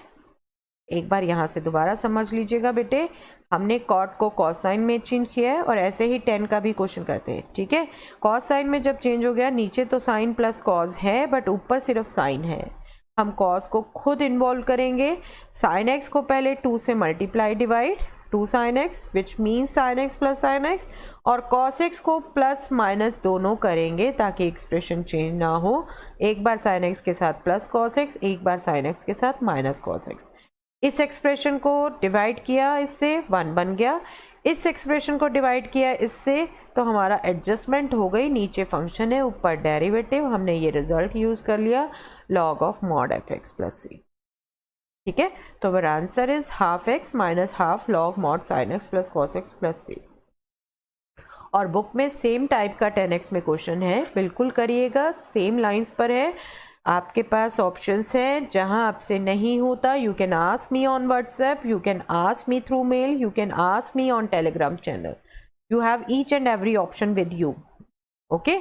एक बार यहाँ से दोबारा समझ लीजिएगा बेटे, हमने कॉट को कॉस साइन में चेंज किया है और ऐसे ही tan का भी क्वेश्चन करते हैं, ठीक है। कॉस साइन में जब चेंज हो गया, नीचे तो साइन प्लस कॉस है बट ऊपर सिर्फ साइन है। हम कॉस को खुद इन्वॉल्व करेंगे। साइन एक्स को पहले 2 से multiply divide, 2 sin x which means sign x plus sine x, और कॉस एक्स को प्लस माइनस दोनों करेंगे ताकि एक्सप्रेशन चेंज ना हो। एक बार साइन एक्स के साथ प्लस कॉस एक्स, एक बार साइन एक्स के साथ माइनस कॉस एक्स। इस एक्सप्रेशन को डिवाइड किया, इससे 1 बन गया। इस एक्सप्रेशन को डिवाइड किया इससे, तो हमारा एडजस्टमेंट हो गई। नीचे फंक्शन है, ऊपर डेरिवेटिव। हमने ये रिजल्ट यूज़ कर लिया log of mod f x plus c, ठीक है। तो our answer is half x minus half log mod sin x plus cos x plus c। और बुक में सेम टाइप का 10x में क्वेश्चन है, बिल्कुल करिएगा, सेम लाइंस पर है। आपके पास ऑप्शंस हैं, जहां आपसे नहीं होता you can ask me on WhatsApp, you can ask me through mail, you can ask me on Telegram channel. You have each and every option with you, okay.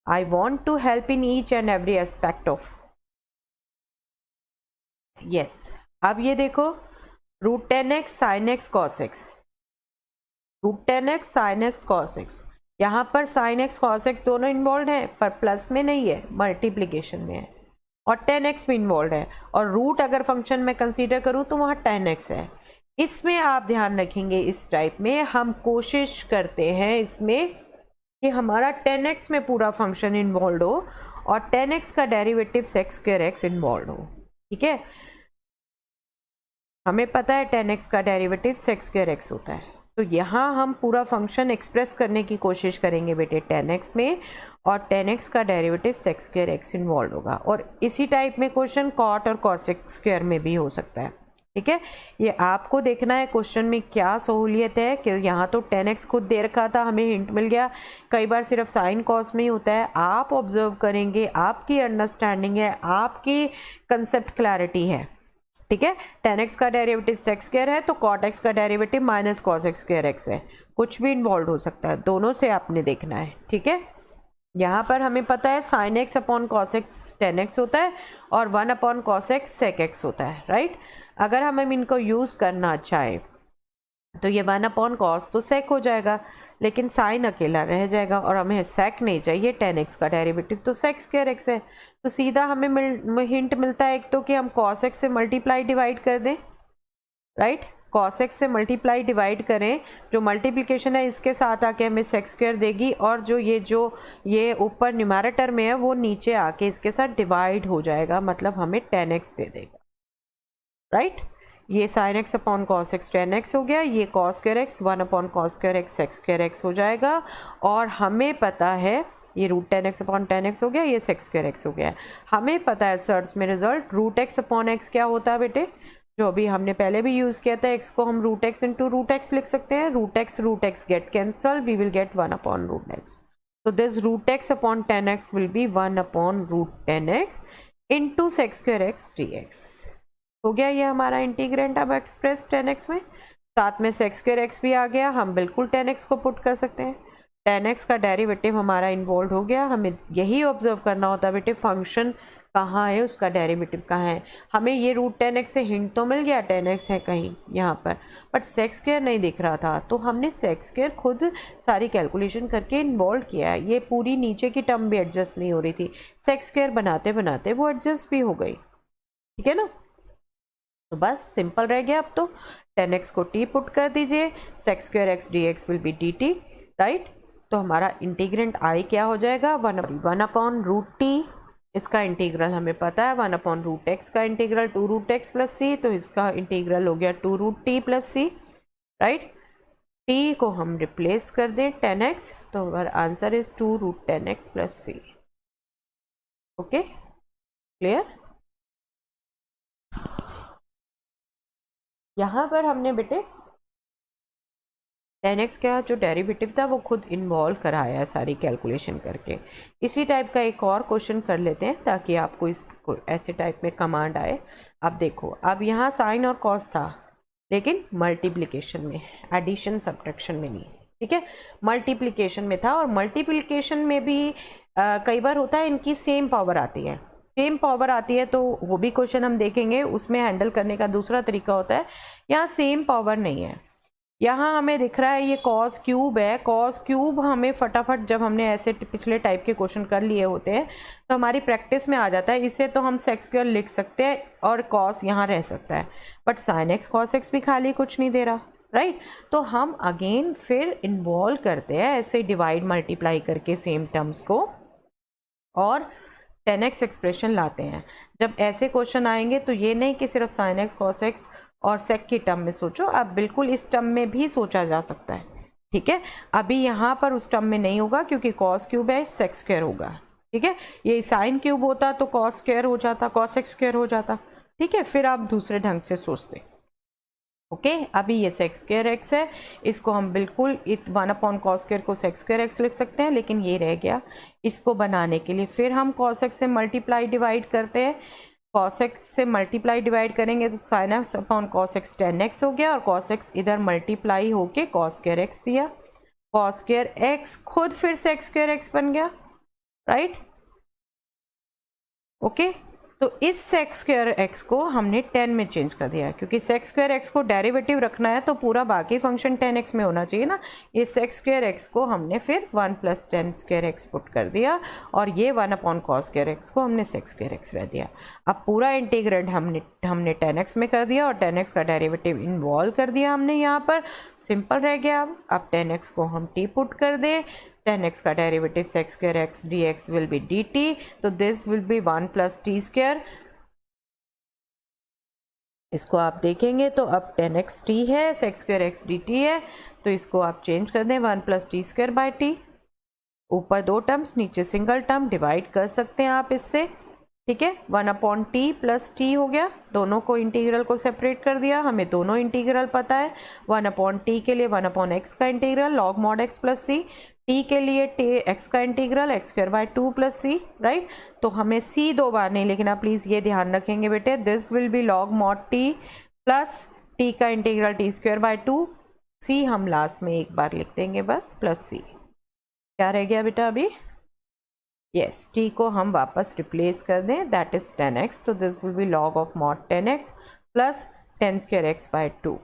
I want to help in each and every aspect of, yes. अब ये देखो, √10x sin x cos x, √10x sin x cos x, यहाँ पर sin x cos x दोनों involve हैं पर plus में नहीं है, मल्टीप्लिकेशन में है। और 10x भी इन्वॉल्व है, और रूट अगर फंक्शन में कंसीडर करूँ तो वहाँ 10x है। इसमें आप ध्यान रखेंगे, इस टाइप में हम कोशिश करते हैं इसमें कि हमारा 10x में पूरा फंक्शन इन्वॉल्व हो और 10x का derivative sec square x involve हो। ठीक है, हमें पता है 10x का डेरिवेटिव sec स्क्वायर x होता है, तो यहाँ हम पूरा फंक्शन एक्सप्रेस करने की कोशिश करेंगे बेटे 10x में, और 10x का derivative sec square x involve होगा। और इसी टाइप में क्वेश्चन cot और cosec स्क्वायर में भी हो सकता है। ठीक है, ये आपको देखना है क्वेश्चन में क्या सहूलियत है कि यहाँ तो 10x खुद दे रखा था, हमें हिंट मिल गया। कई बार सिर्फ साइन कॉस में ही होता है, आप ऑब्जर्व करेंगे, आपकी अंडरस्टैंडिंग है, आपकी कंसेप्ट क्लैरिटी है। ठीक है, 10x का डेरिवेटिव sec स्क्वायर है तो cot x का derivative minus cos x square x है, कुछ भी इन्वॉल्व हो सकता है, दोनों से आपने देखना है। ठीक है, यहाँ पर हमें पता है sin x upon cos x 10x होता है और 1 upon cos x sec x होता है, राइट। अगर हमें इनको यूज़ करना चाहे तो ये 1 अपॉन कॉस तो सेक हो जाएगा, लेकिन साइन अकेला रह जाएगा और हमें सेक नहीं चाहिए, 10x का डेरिवेटिव तो सेक स्क्वायर x है। तो सीधा हमें हिंट मिलता है एक तो कि हम cos x से मल्टीप्लाई डिवाइड कर दें, राइट। cos x से मल्टीप्लाई डिवाइड करें, जो मल्टीप्लिकेशन है इसके साथ आके हमें सेक स्क्वायर देगी, और जो ये ऊपर न्यूमरेटर में है वो नीचे आके इसके साथ डिवाइड हो जाएगा, मतलब हमें 10x दे देगा, राइट। ये sin x upon cos x 10x हो गया, ये cos square x 1 upon cos square x sec square x हो जाएगा, और हमें पता है ये रूट 10x अपॉन 10x हो गया, ये sec स्क्वायर x हो गया। हमें पता है सर्च में result root x upon x क्या होता है बेटे, जो अभी हमने पहले भी यूज़ किया था, x को हम root x into root x लिख सकते हैं, root x get cancel, we will get 1 upon root x। तो this root x upon 10x will be 1 upon root 10x into sec square x dx। हो गया ये हमारा इंटीग्रेंट अब express 10x में, साथ में sec स्क्वायर x भी आ गया, हम बिल्कुल 10x को पुट कर सकते हैं। 10x का डेरिवेटिव हमारा इन्वॉल्व हो गया। हमें यही ऑब्जर्व करना होता है बेटे फंक्शन कहाँ है, उसका डेरिवेटिव कहाँ है। हमें ये रूट 10x से हिंट तो मिल गया 10x है कहीं यहाँ पर, बट sec स्क्वायर नहीं दिख रहा था, तो हमने sec स्क्वायर खुद सारी कैलकुलेशन करके इन्वॉल्व किया है। ये पूरी नीचे की टर्म भी एडजस्ट नहीं हो रही थी, sec स्क्वायर बनाते बनाते वो एडजस्ट भी हो गई। ठीक है ना, तो बस सिंपल रह गया। अब तो 10x को t पुट कर दीजिए, sec square x dx will be dt, right. तो हमारा इंटीग्रेंट i क्या हो जाएगा, 1 अपॉन रूट t, इसका इंटीग्रल हमें पता है 1 अपॉन रूट x का integral 2 root x plus c, तो इसका इंटीग्रल हो गया 2 root t plus c, right. t को हम रिप्लेस कर दें 10x, तो हमारा answer is 2 root 10x plus c। Okay, clear. यहाँ पर हमने बेटे 10x का जो डेरिवेटिव था वो खुद इन्वॉल्व कराया है सारी कैलकुलेशन करके। इसी टाइप का एक और क्वेश्चन कर लेते हैं ताकि आपको इसको ऐसे टाइप में कमांड आए। अब देखो, अब यहाँ साइन और कॉस था लेकिन मल्टीप्लिकेशन में, एडिशन सब्ट्रैक्शन में नहीं। ठीक है, मल्टीप्लिकेशन में था, और मल्टीप्लिकेशन में भी कई बार होता है इनकी सेम पावर आती है, सेम पावर आती है, तो वो भी क्वेश्चन हम देखेंगे, उसमें हैंडल करने का दूसरा तरीका होता है। यहाँ सेम पावर नहीं है, यहाँ हमें दिख रहा है ये कॉस क्यूब है, कॉस क्यूब हमें फटाफट जब हमने ऐसे पिछले टाइप के क्वेश्चन कर लिए होते हैं तो हमारी प्रैक्टिस में आ जाता है, इसे तो हम सेक स्क्वायर लिख सकते हैं और कॉस यहाँ रह सकता है, but sine x cos x भी खाली कुछ नहीं दे रहा, राइट। तो हम अगेन फिर इन्वॉल्व करते हैं ऐसे डिवाइड मल्टीप्लाई करके सेम टर्म्स को, और 10x एक्सप्रेशन लाते हैं। जब ऐसे क्वेश्चन आएंगे तो ये नहीं कि सिर्फ साइन एक्स कॉस एक्स और सेक की टर्म में सोचो, अब बिल्कुल इस टर्म में भी सोचा जा सकता है। ठीक है, अभी यहाँ पर उस टर्म में नहीं होगा क्योंकि कॉस क्यूब है, सेक स्क्वायर होगा। ठीक है, ये साइन क्यूब होता तो कॉस स्क्वायर हो जाता, कॉस एक्स स्क्वायर हो जाता। ठीक है, फिर आप दूसरे ढंग से सोचते। ओके, अभी ये सेक स्क्वायर एक्स है, इसको हम बिल्कुल 1 अपॉन कॉस स्क्वायर को सेक स्क्वायर एक्स लिख सकते हैं, लेकिन ये रह गया। इसको बनाने के लिए फिर हम कॉस एक्स से मल्टीप्लाई डिवाइड करते हैं, कॉस एक्स से मल्टीप्लाई डिवाइड करेंगे तो sign x upon cos x 10x हो गया, और कॉस एक्स इधर मल्टीप्लाई होके कॉस स्क्वायर एक्स दिया, कॉस स्क्वायर एक्स खुद फिर सेक स्क्वायर एक्स बन गया, राइट। ओके, तो इस सेक स्क्वायर एक्स को हमने 10 में चेंज कर दिया, क्योंकि सेक स्क्वायर एक्स को डेरिवेटिव रखना है तो पूरा बाकी फंक्शन 10x में होना चाहिए ना। ये सेक स्क्वायर एक्स को हमने फिर 1 प्लस 10 स्क्वायर एक्स पुट कर दिया, और ये 1 अपॉन कॉस स्क्वायर एक्स को हमने सेक स्क्वायर एक्स रह दिया। अब पूरा इंटीग्रेंट हमने 10x में कर दिया, और 10x का डेरिवेटिव इन्वॉल्व कर दिया हमने यहाँ पर, सिंपल रह गया। अब 10x को हम t पुट कर दें, 10x का derivative sec square x dx will be dt, तो this will be 1 plus t square। इसको आप देखेंगे तो अब 10x t है, sec square x dt है, तो इसको आप चेंज कर दें 1 plus t square by t। ऊपर दो टर्म्स, नीचे सिंगल टर्म, डिवाइड कर सकते हैं आप इससे, ठीक है। 1/t प्लस t हो गया, दोनों को इंटीग्रल को सेपरेट कर दिया, हमें दोनों इंटीग्रल पता है। 1/t के लिए 1/x का integral log mod x plus c, t के लिए x का integral x square by 2 plus c, right. तो हमें c दो बार नहीं लिखना, प्लीज़ ये ध्यान रखेंगे बेटे। This will be log mod t plus t का integral t square by 2, c हम लास्ट में एक बार लिख देंगे बस, प्लस c। क्या रह गया बेटा अभी? यस, t को हम वापस रिप्लेस कर दें, दैट इज 10x, तो this will be log of mod 10x plus 10 square x by 2।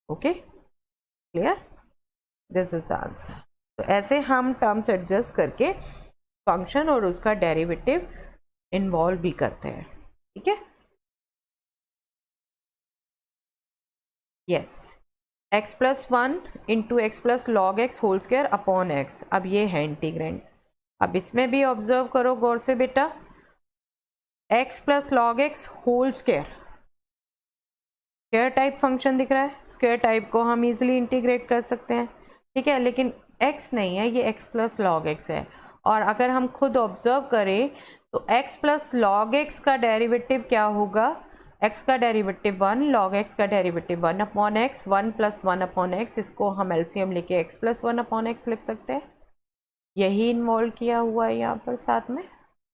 Okay, clear? This is the answer. तो ऐसे हम टर्म्स एडजस्ट करके फंक्शन और उसका डेरिवेटिव इन्वॉल्व भी करते हैं, ठीक है। Yes, x plus 1 into x plus log x whole square upon x, अब ये है इंटीग्रेंट। अब इसमें भी ऑब्जर्व करो गौर से बेटा, x plus log x whole square, square type function दिख रहा है, स्क्वायर टाइप को हम इजीली इंटीग्रेट कर सकते हैं, ठीक है। लेकिन x नहीं है, ये x प्लस लॉग एक्स है। और अगर हम खुद ऑब्जर्व करें तो x प्लस लॉग एक्स का डेरिवेटिव क्या होगा? x का डेरिवेटिव 1, लॉग x का derivative 1 upon x, 1 plus 1 upon x, इसको हम एलसीएम लेके x प्लस 1 अपॉन एक्स लिख सकते हैं। यही इन्वॉल्व किया हुआ है यहाँ पर, साथ में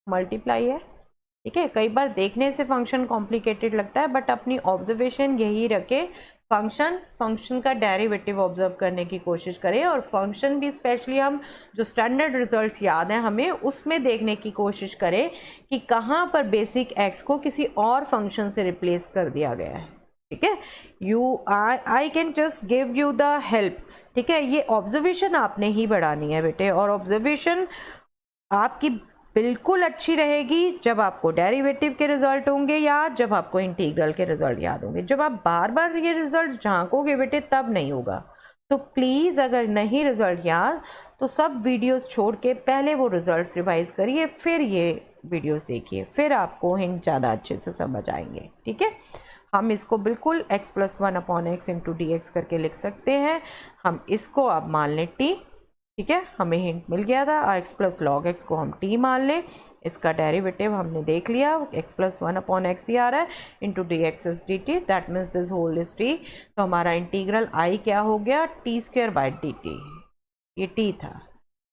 मल्टीप्लाई है, ठीक है। कई बार देखने से फंक्शन कॉम्प्लिकेटेड लगता है, बट अपनी ऑब्जर्वेशन यही रखें, फंक्शन का डेरिवेटिव ऑब्जर्व करने की कोशिश करें, और फंक्शन भी स्पेशली हम जो स्टैंडर्ड रिजल्ट्स याद हैं हमें, उसमें देखने की कोशिश करें कि कहाँ पर बेसिक एक्स को किसी और फंक्शन से रिप्लेस कर दिया गया है, ठीक है। I can just give you the help, ठीक है। ये ऑब्जर्वेशन आपने ही बढ़ानी है बेटे, और ऑब्जर्वेशन आपकी बिल्कुल अच्छी रहेगी जब आपको डेरिवेटिव के रिजल्ट होंगे याद, जब आपको इंटीग्रल के रिजल्ट याद होंगे। जब आप बार बार ये रिजल्ट झांकोगे बेटे तब नहीं होगा। तो प्लीज़ अगर नहीं रिजल्ट याद तो सब वीडियोस छोड़ के पहले वो रिजल्ट्स रिवाइज करिए, फिर ये वीडियोस देखिए, फिर आपको हिंट ज़्यादा अच्छे से समझ आएंगे, ठीक है। हम इसको बिल्कुल x plus 1 upon x into d x करके लिख सकते हैं। हम इसको अब मान लें t, ठीक है, हमें हिंट मिल गया था। x प्लस लॉग एक्स को हम t मान लें, इसका डेरिवेटिव हमने देख लिया, x प्लस 1 अपॉन एक्स ही आ रहा है, into d x is d t, that means this whole is t। तो हमारा इंटीग्रल i क्या हो गया? T square by d t, ये t था,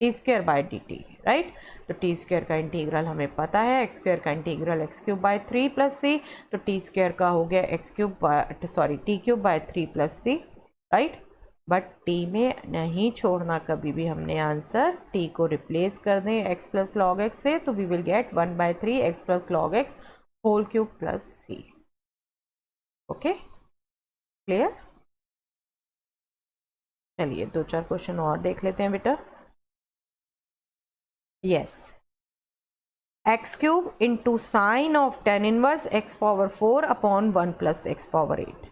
t square by d t, right. तो टी स्क्वायर का इंटीग्रल हमें पता है, एक्स स्क्वायर का integral x cube by 3 plus c, तो टी स्क्वायर का हो गया x cube by t cube by 3 plus c, right. But t में नहीं छोड़ना कभी भी हमने आंसर, टी को रिप्लेस कर दें एक्स प्लस लॉग एक्स से, तो we will get 1/3 x plus log x whole cube plus c. Okay, clear? चलिए 2-4 क्वेश्चन और देख लेते हैं बेटा। Yes, x cube into sine of tan inverse x power 4 upon 1 plus x power 8।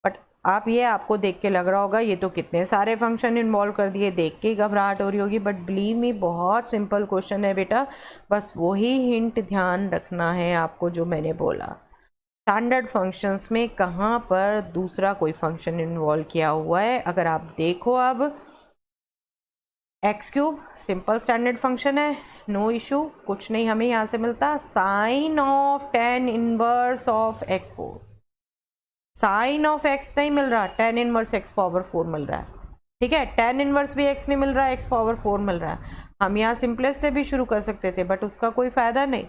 But आप ये आपको देख के लग रहा होगा ये तो कितने सारे फंक्शन इन्वॉल्व कर दिए, देख के घबराहट हो रही होगी, बट बिलीव मी बहुत सिंपल क्वेश्चन है बेटा। बस वही हिंट ध्यान रखना है आपको जो मैंने बोला, स्टैंडर्ड फंक्शंस में कहाँ पर दूसरा कोई फंक्शन इन्वॉल्व किया हुआ है। अगर आप देखो अब x cube simple standard function है, नो इशू, कुछ नहीं हमें यहाँ से मिलता। Sine of tan inverse of x4, sine of x नहीं मिल रहा, tan इनवर्स x पावर 4 मिल रहा है, ठीक है। tan इनवर्स भी x नहीं मिल रहा है, x पावर 4 मिल रहा है। हम यहाँ सिंपलेस्ट से भी शुरू कर सकते थे, बट उसका कोई फ़ायदा नहीं,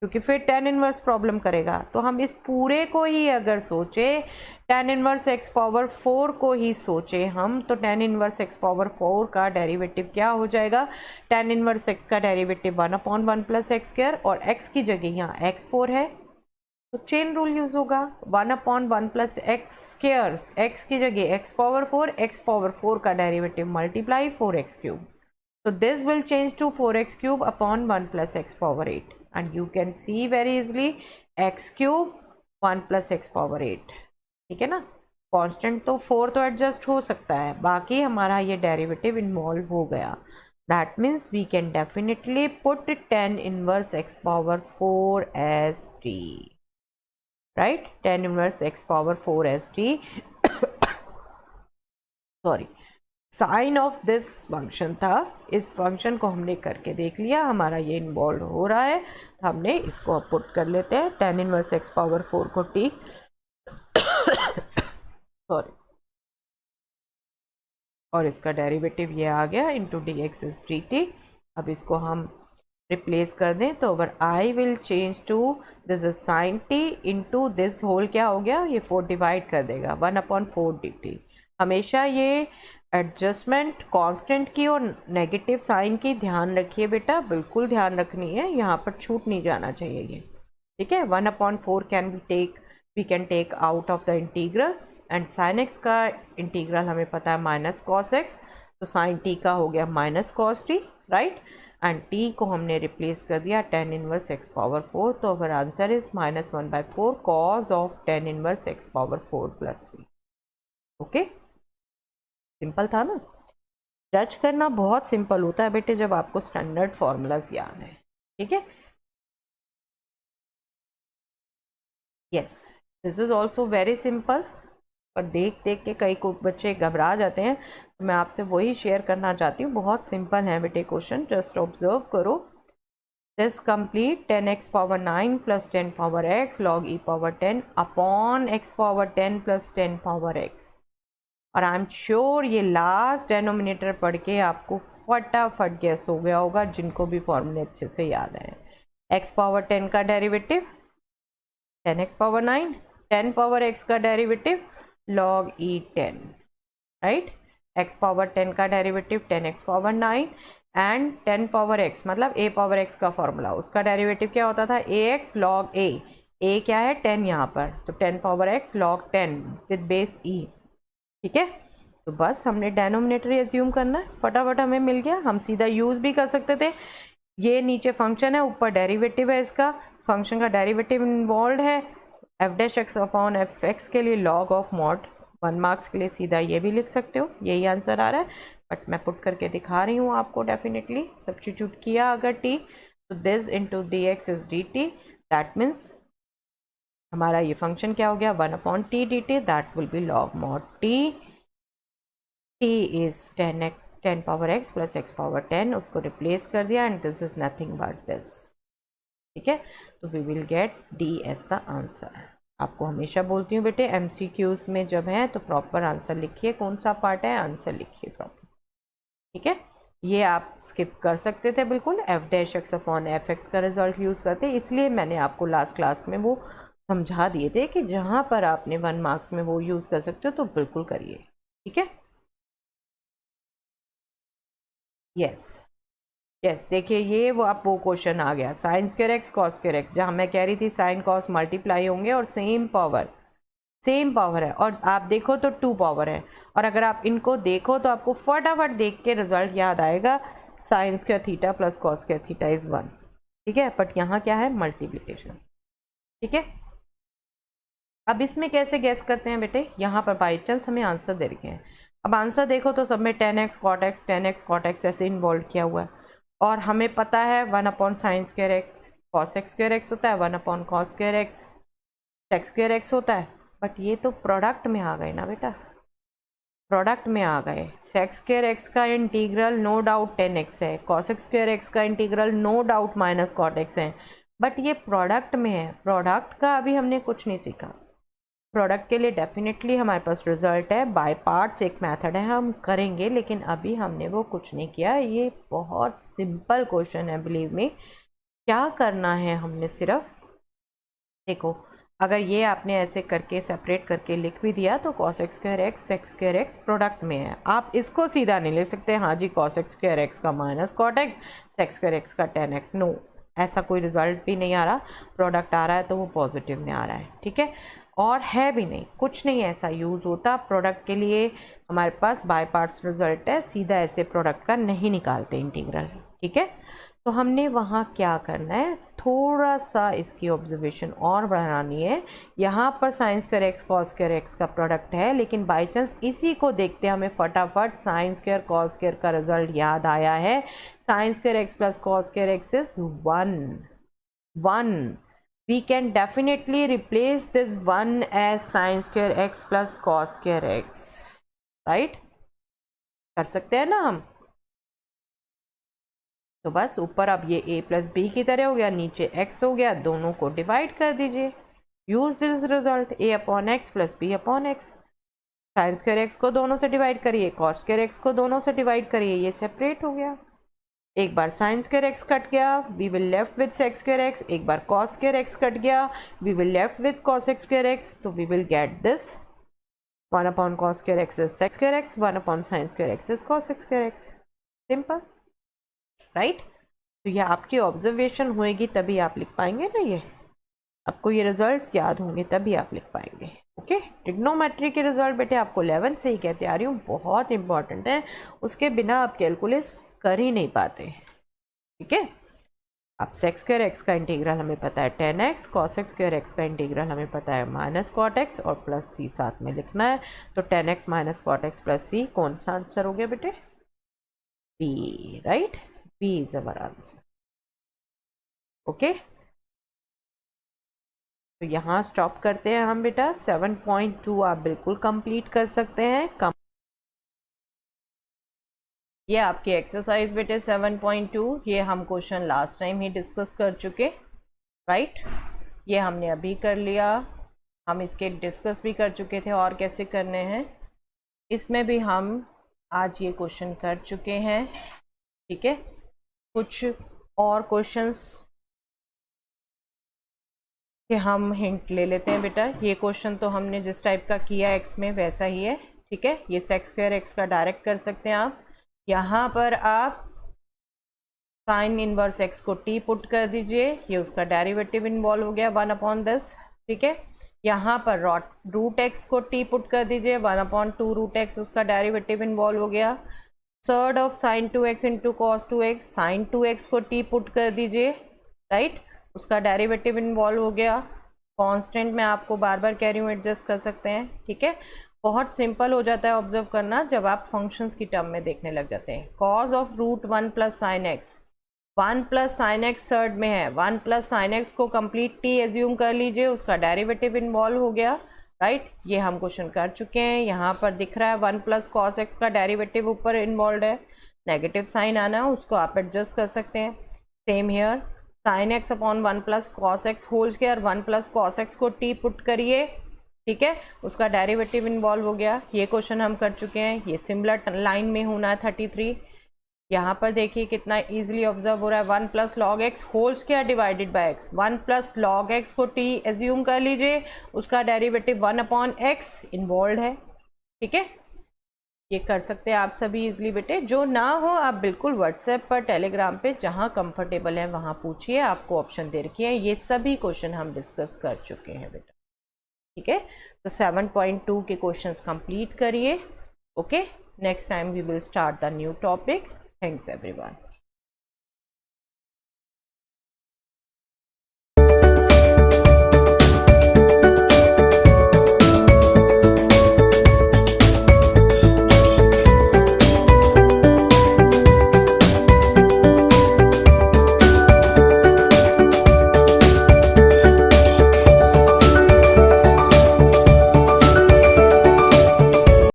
क्योंकि फिर tan इनवर्स प्रॉब्लम करेगा। तो हम इस पूरे को ही अगर सोचे, tan इनवर्स x पावर 4 को ही सोचे हम, तो tan इनवर्स x पावर 4 का डेरिवेटिव क्या हो जाएगा? tan इनवर्स x का डेरिवेटिव 1/1 प्लस एक्स स्क्वायर, और x की जगह यहाँ x4 है, तो चेन रूल यूज होगा, 1/1 प्लस एक्स स्क्वायर, x की जगह x पावर 4, x पावर 4 का डेरिवेटिव मल्टीप्लाई 4x क्यूब, तो this will change to 4x cube upon 1 plus x power 8, and you can see very easily x cube 1 plus x power 8, ठीक है ना। Constant तो 4 तो adjust हो सकता है, बाकी हमारा ये डेरिवेटिव इन्वॉल्व हो गया। That means we can definitely put tan inverse x power 4 as t, right? Tan inverse x power 4 as t sorry, sine of this function था, इस फंक्शन को हमने करके देख लिया, हमारा ये इन्वॉल्व हो रहा है, तो हमने इसको अब पुट कर लेते हैं, tan इनवर्स x पावर 4 को t सॉरी, और इसका डेरिवेटिव ये आ गया into d x is d t. अब इसको हम रिप्लेस कर दें तो over I will change to this is sine t into this whole क्या हो गया, ये 4 डिवाइड कर देगा 1/4 डी टी। हमेशा ये एडजस्टमेंट कांस्टेंट की और नेगेटिव साइन की ध्यान रखिए बेटा, बिल्कुल ध्यान रखनी है, यहाँ पर छूट नहीं जाना चाहिए ये, ठीक है। 1/4 we can take out of the integral, and sine x का इंटीग्रल हमें पता है माइनस कॉस एक्स, तो साइन टी का हो गया minus cos t, right, and t को हमने रिप्लेस कर दिया tan इनवर्स x पावर 4, तो our answer is -1/4 cause of tan inverse x power 4 plus c। Okay, simple था ना। जज करना बहुत सिंपल होता है बेटे जब आपको स्टैंडर्ड फॉर्मूलाज याद है, ठीक है। Yes, this is also very simple, पर देख देख के कई को बच्चे घबरा जाते हैं, तो मैं आपसे वही शेयर करना चाहती हूँ। बहुत सिंपल है बेटे क्वेश्चन, जस्ट ऑब्जर्व करो। This complete 10x power 9 plus 10 power x log e power 10 upon x power 10 plus 10 power x, और आई एम श्योर ये लास्ट डेनोमिनेटर पढ़ के आपको फटाफट गैस हो गया होगा, जिनको भी फॉर्मूले अच्छे से याद है। x पावर 10 का derivative 10x power 9, 10 power x का derivative log e 10, right. x power 10 का derivative 10x power 9 and 10 power x मतलब a पावर x का फॉर्मूला, उसका डेरिवेटिव क्या होता था ax log a क्या है 10 यहाँ पर, तो 10 power x log 10 with base e, ठीक है। तो बस हमने डेनोमिनेटर एज्यूम करना है, फटाफट हमें मिल गया। हम सीधा यूज़ भी कर सकते थे, ये नीचे फंक्शन है, ऊपर डेरिवेटिव है, इसका फंक्शन का डेरिवेटिव इन्वॉल्व है, F dash x upon f x के लिए लॉग ऑफ मॉड 1 मार्क्स के लिए सीधा ये भी लिख सकते हो, यही आंसर आ रहा है, बट मैं पुट करके दिखा रही हूँ आपको। डेफिनेटली सब्स्टिट्यूट किया अगर टी, तो this into d x is d t, that means हमारा ये फंक्शन क्या हो गया 1/t dt, that will be log mod t, t is 10 power x plus x power 10, उसको रिप्लेस कर दिया, and this is nothing but this, ठीक है। तो we will get d as the answer. आपको हमेशा बोलती हूँ बेटे MCQs में जब है तो प्रॉपर आंसर लिखिए, कौन सा पार्ट है आंसर लिखिए प्रॉपर, ठीक है। ये आप स्किप कर सकते थे बिल्कुल, F dash x upon f x का रिजल्ट यूज़ करते, इसलिए मैंने आपको लास्ट क्लास में वो समझा दिए थे कि जहाँ पर आपने 1 मार्क्स में वो यूज़ कर सकते हो तो बिल्कुल करिए, ठीक है। यस यस, देखिए ये वो आप वो क्वेश्चन आ गया, sign square x cos square x, जहाँ मैं कह रही थी साइन कॉस मल्टीप्लाई होंगे और सेम पावर है, और आप देखो तो 2 पावर है, और अगर आप इनको देखो तो आपको फटाफट देख के रिजल्ट याद आएगा, sine square theta plus cos square theta is 1, ठीक है। बट यहाँ क्या है मल्टीप्लिकेशन, ठीक है। अब इसमें कैसे गैस करते हैं बेटे, यहाँ पर बाई चांस हमें आंसर दे रखे हैं, अब आंसर देखो तो सब में 10x cot x 10x cot x ऐसे इन्वॉल्व किया हुआ है, और हमें पता है 1/sin square x cos x square x होता है, 1/cos square x sec square x होता है, बट ये तो प्रोडक्ट में आ गए ना बेटा, प्रोडक्ट में आ गए। sec स्क्वायर एक्स का इंटीग्रल नो डाउट 10x है, cos x स्क्वायर एक्स का integral no doubt minus cot x है, बट ये प्रोडक्ट में है, प्रोडक्ट का अभी हमने कुछ नहीं सीखा। प्रोडक्ट के लिए डेफिनेटली हमारे पास रिजल्ट है, बाय पार्ट्स एक मेथड है, हम करेंगे, लेकिन अभी हमने वो कुछ नहीं किया। ये बहुत सिंपल क्वेश्चन है, बिलीव मी। क्या करना है हमने, सिर्फ देखो, अगर ये आपने ऐसे करके सेपरेट करके लिख भी दिया तो cos x square x sec square x product में है, आप इसको सीधा नहीं ले सकते, हाँ जी cos x स्क्वायर एक्स का minus cot x sec square x का 10x, नो, ऐसा कोई रिजल्ट भी नहीं आ रहा, प्रोडक्ट आ रहा है तो वो पॉजिटिव में आ रहा है, ठीक है। और है भी नहीं, कुछ नहीं ऐसा यूज़ होता प्रोडक्ट के लिए, हमारे पास बाय पार्ट्स रिजल्ट है, सीधा ऐसे प्रोडक्ट का नहीं निकालते इंटीग्रल, ठीक है। तो हमने वहाँ क्या करना है, थोड़ा सा इसकी ऑब्जर्वेशन और बढ़ानी है। यहाँ पर sign square x cos square x का प्रोडक्ट है, लेकिन बाई चांस इसी को देखते हमें फटाफट साइन स्क्वायर कॉस स्क्वायर का रिजल्ट याद आया है। Sign square x plus cos square x is 1। We can definitely replace this 1 as sin square x plus cos square x, right? कर सकते हैं ना हम। तो बस ऊपर अब ये a प्लस बी की तरह हो गया, नीचे x हो गया, दोनों को डिवाइड कर दीजिए। Use this result, a upon x plus b upon x. Sine square x को दोनों से डिवाइड करिए, कॉस स्क्वायर एक्स को दोनों से डिवाइड करिए, ये सेपरेट हो गया। एक बार साइन स्क्वायर एक्स कट गया, we will left with sec square x. एक बार कॉस स्क्वायर एक्स कट गया, we will left with cos x square x. तो we will get this 1 upon cos square x is sec square x, 1 upon sine square x is cos x square x. Simple, right? तो ये आपकी observation होएगी तभी आप लिख पाएंगे ना, ये आपको ये रिजल्ट्स याद होंगे तभी आप लिख पाएंगे। ओके, ट्रिग्नोमेट्री के रिजल्ट बेटे आपको 11 से ही कहते आ रही हूँ, बहुत इंपॉर्टेंट है, उसके बिना आप कैलकुलस कर ही नहीं पाते। ठीक है, अब सेक्स स्क्वायर एक्स का इंटीग्रल हमें पता है 10x, cos x square x का इंटीग्रल हमें पता है माइनस कॉट एक्स और प्लस सी साथ में लिखना है। तो 10x minus cot x plus c, कौन सा आंसर हो गया बेटे? B, right? B is our answer. Okay, तो यहाँ स्टॉप करते हैं हम बेटा। 7.2 आप बिल्कुल कंप्लीट कर सकते हैं। ये आपकी एक्सरसाइज बेटे 7.2, ये हम क्वेश्चन लास्ट टाइम ही डिस्कस कर चुके, राइट? ये हमने अभी कर लिया, हम इसके डिस्कस भी कर चुके थे और कैसे करने हैं, इसमें भी हम आज ये क्वेश्चन कर चुके हैं। ठीक है, कुछ और क्वेश्चंस कि हम हिंट ले लेते हैं बेटा। ये क्वेश्चन तो हमने जिस टाइप का किया एक्स में वैसा ही है। ठीक है, ये सेक्स स्क्वायर एक्स का डायरेक्ट कर सकते हैं आप। यहाँ पर आप साइन इनवर्स एक्स को टी पुट कर दीजिए, ये उसका डेरिवेटिव इन्वॉल्व हो गया 1 अपॉन दिस। ठीक है, यहाँ पर रूट एक्स को टी पुट कर दीजिए, 1 अपॉन 2 रूट एक्स उसका डेरिवेटिव इन्वॉल्व हो गया। Surd of sine 2x into cos 2x, sine 2x को टी पुट कर दीजिए, राइट? उसका डेरिवेटिव इन्वॉल्व हो गया। कांस्टेंट में आपको बार बार कह रही हूँ, एडजस्ट कर सकते हैं। ठीक है, बहुत सिंपल हो जाता है ऑब्जर्व करना जब आप फंक्शंस की टर्म में देखने लग जाते हैं। Cause of root 1 plus sine x, 1 plus sine x surd में है, 1 प्लस साइन एक्स को कंप्लीट टी एज्यूम कर लीजिए, उसका डेरिवेटिव इन्वॉल्व हो गया, राइट? ये हम क्वेश्चन कर चुके हैं। यहाँ पर दिख रहा है 1 प्लस कॉस एक्स का डेरिवेटिव ऊपर इन्वॉल्व है, नेगेटिव साइन आना है, उसको आप एडजस्ट कर सकते हैं। Same here, sine x upon 1 plus cos x whole square, 1 plus cos x को टी पुट करिए, ठीक है, उसका डेरिवेटिव इन्वॉल्व हो गया। ये क्वेश्चन हम कर चुके हैं। ये सिमिलर लाइन में होना है 33। यहाँ पर देखिए कितना इजीली ऑब्जर्व हो रहा है, 1 plus log x whole square divided by x, 1 plus log x को टी एज्यूम कर लीजिए, उसका डेरिवेटिव 1 अपॉन एक्स इन्वॉल्व है। ठीक है, ये कर सकते हैं आप सभी इजीली बेटे। जो ना हो आप बिल्कुल व्हाट्सएप पर, टेलीग्राम पे, जहाँ कंफर्टेबल है वहाँ पूछिए, आपको ऑप्शन दे रखी है। ये सभी क्वेश्चन हम डिस्कस कर चुके हैं बेटा। ठीक है, तो 7.2 के क्वेश्चंस कंप्लीट करिए। Okay, next time we will start the new topic. Thanks everyone.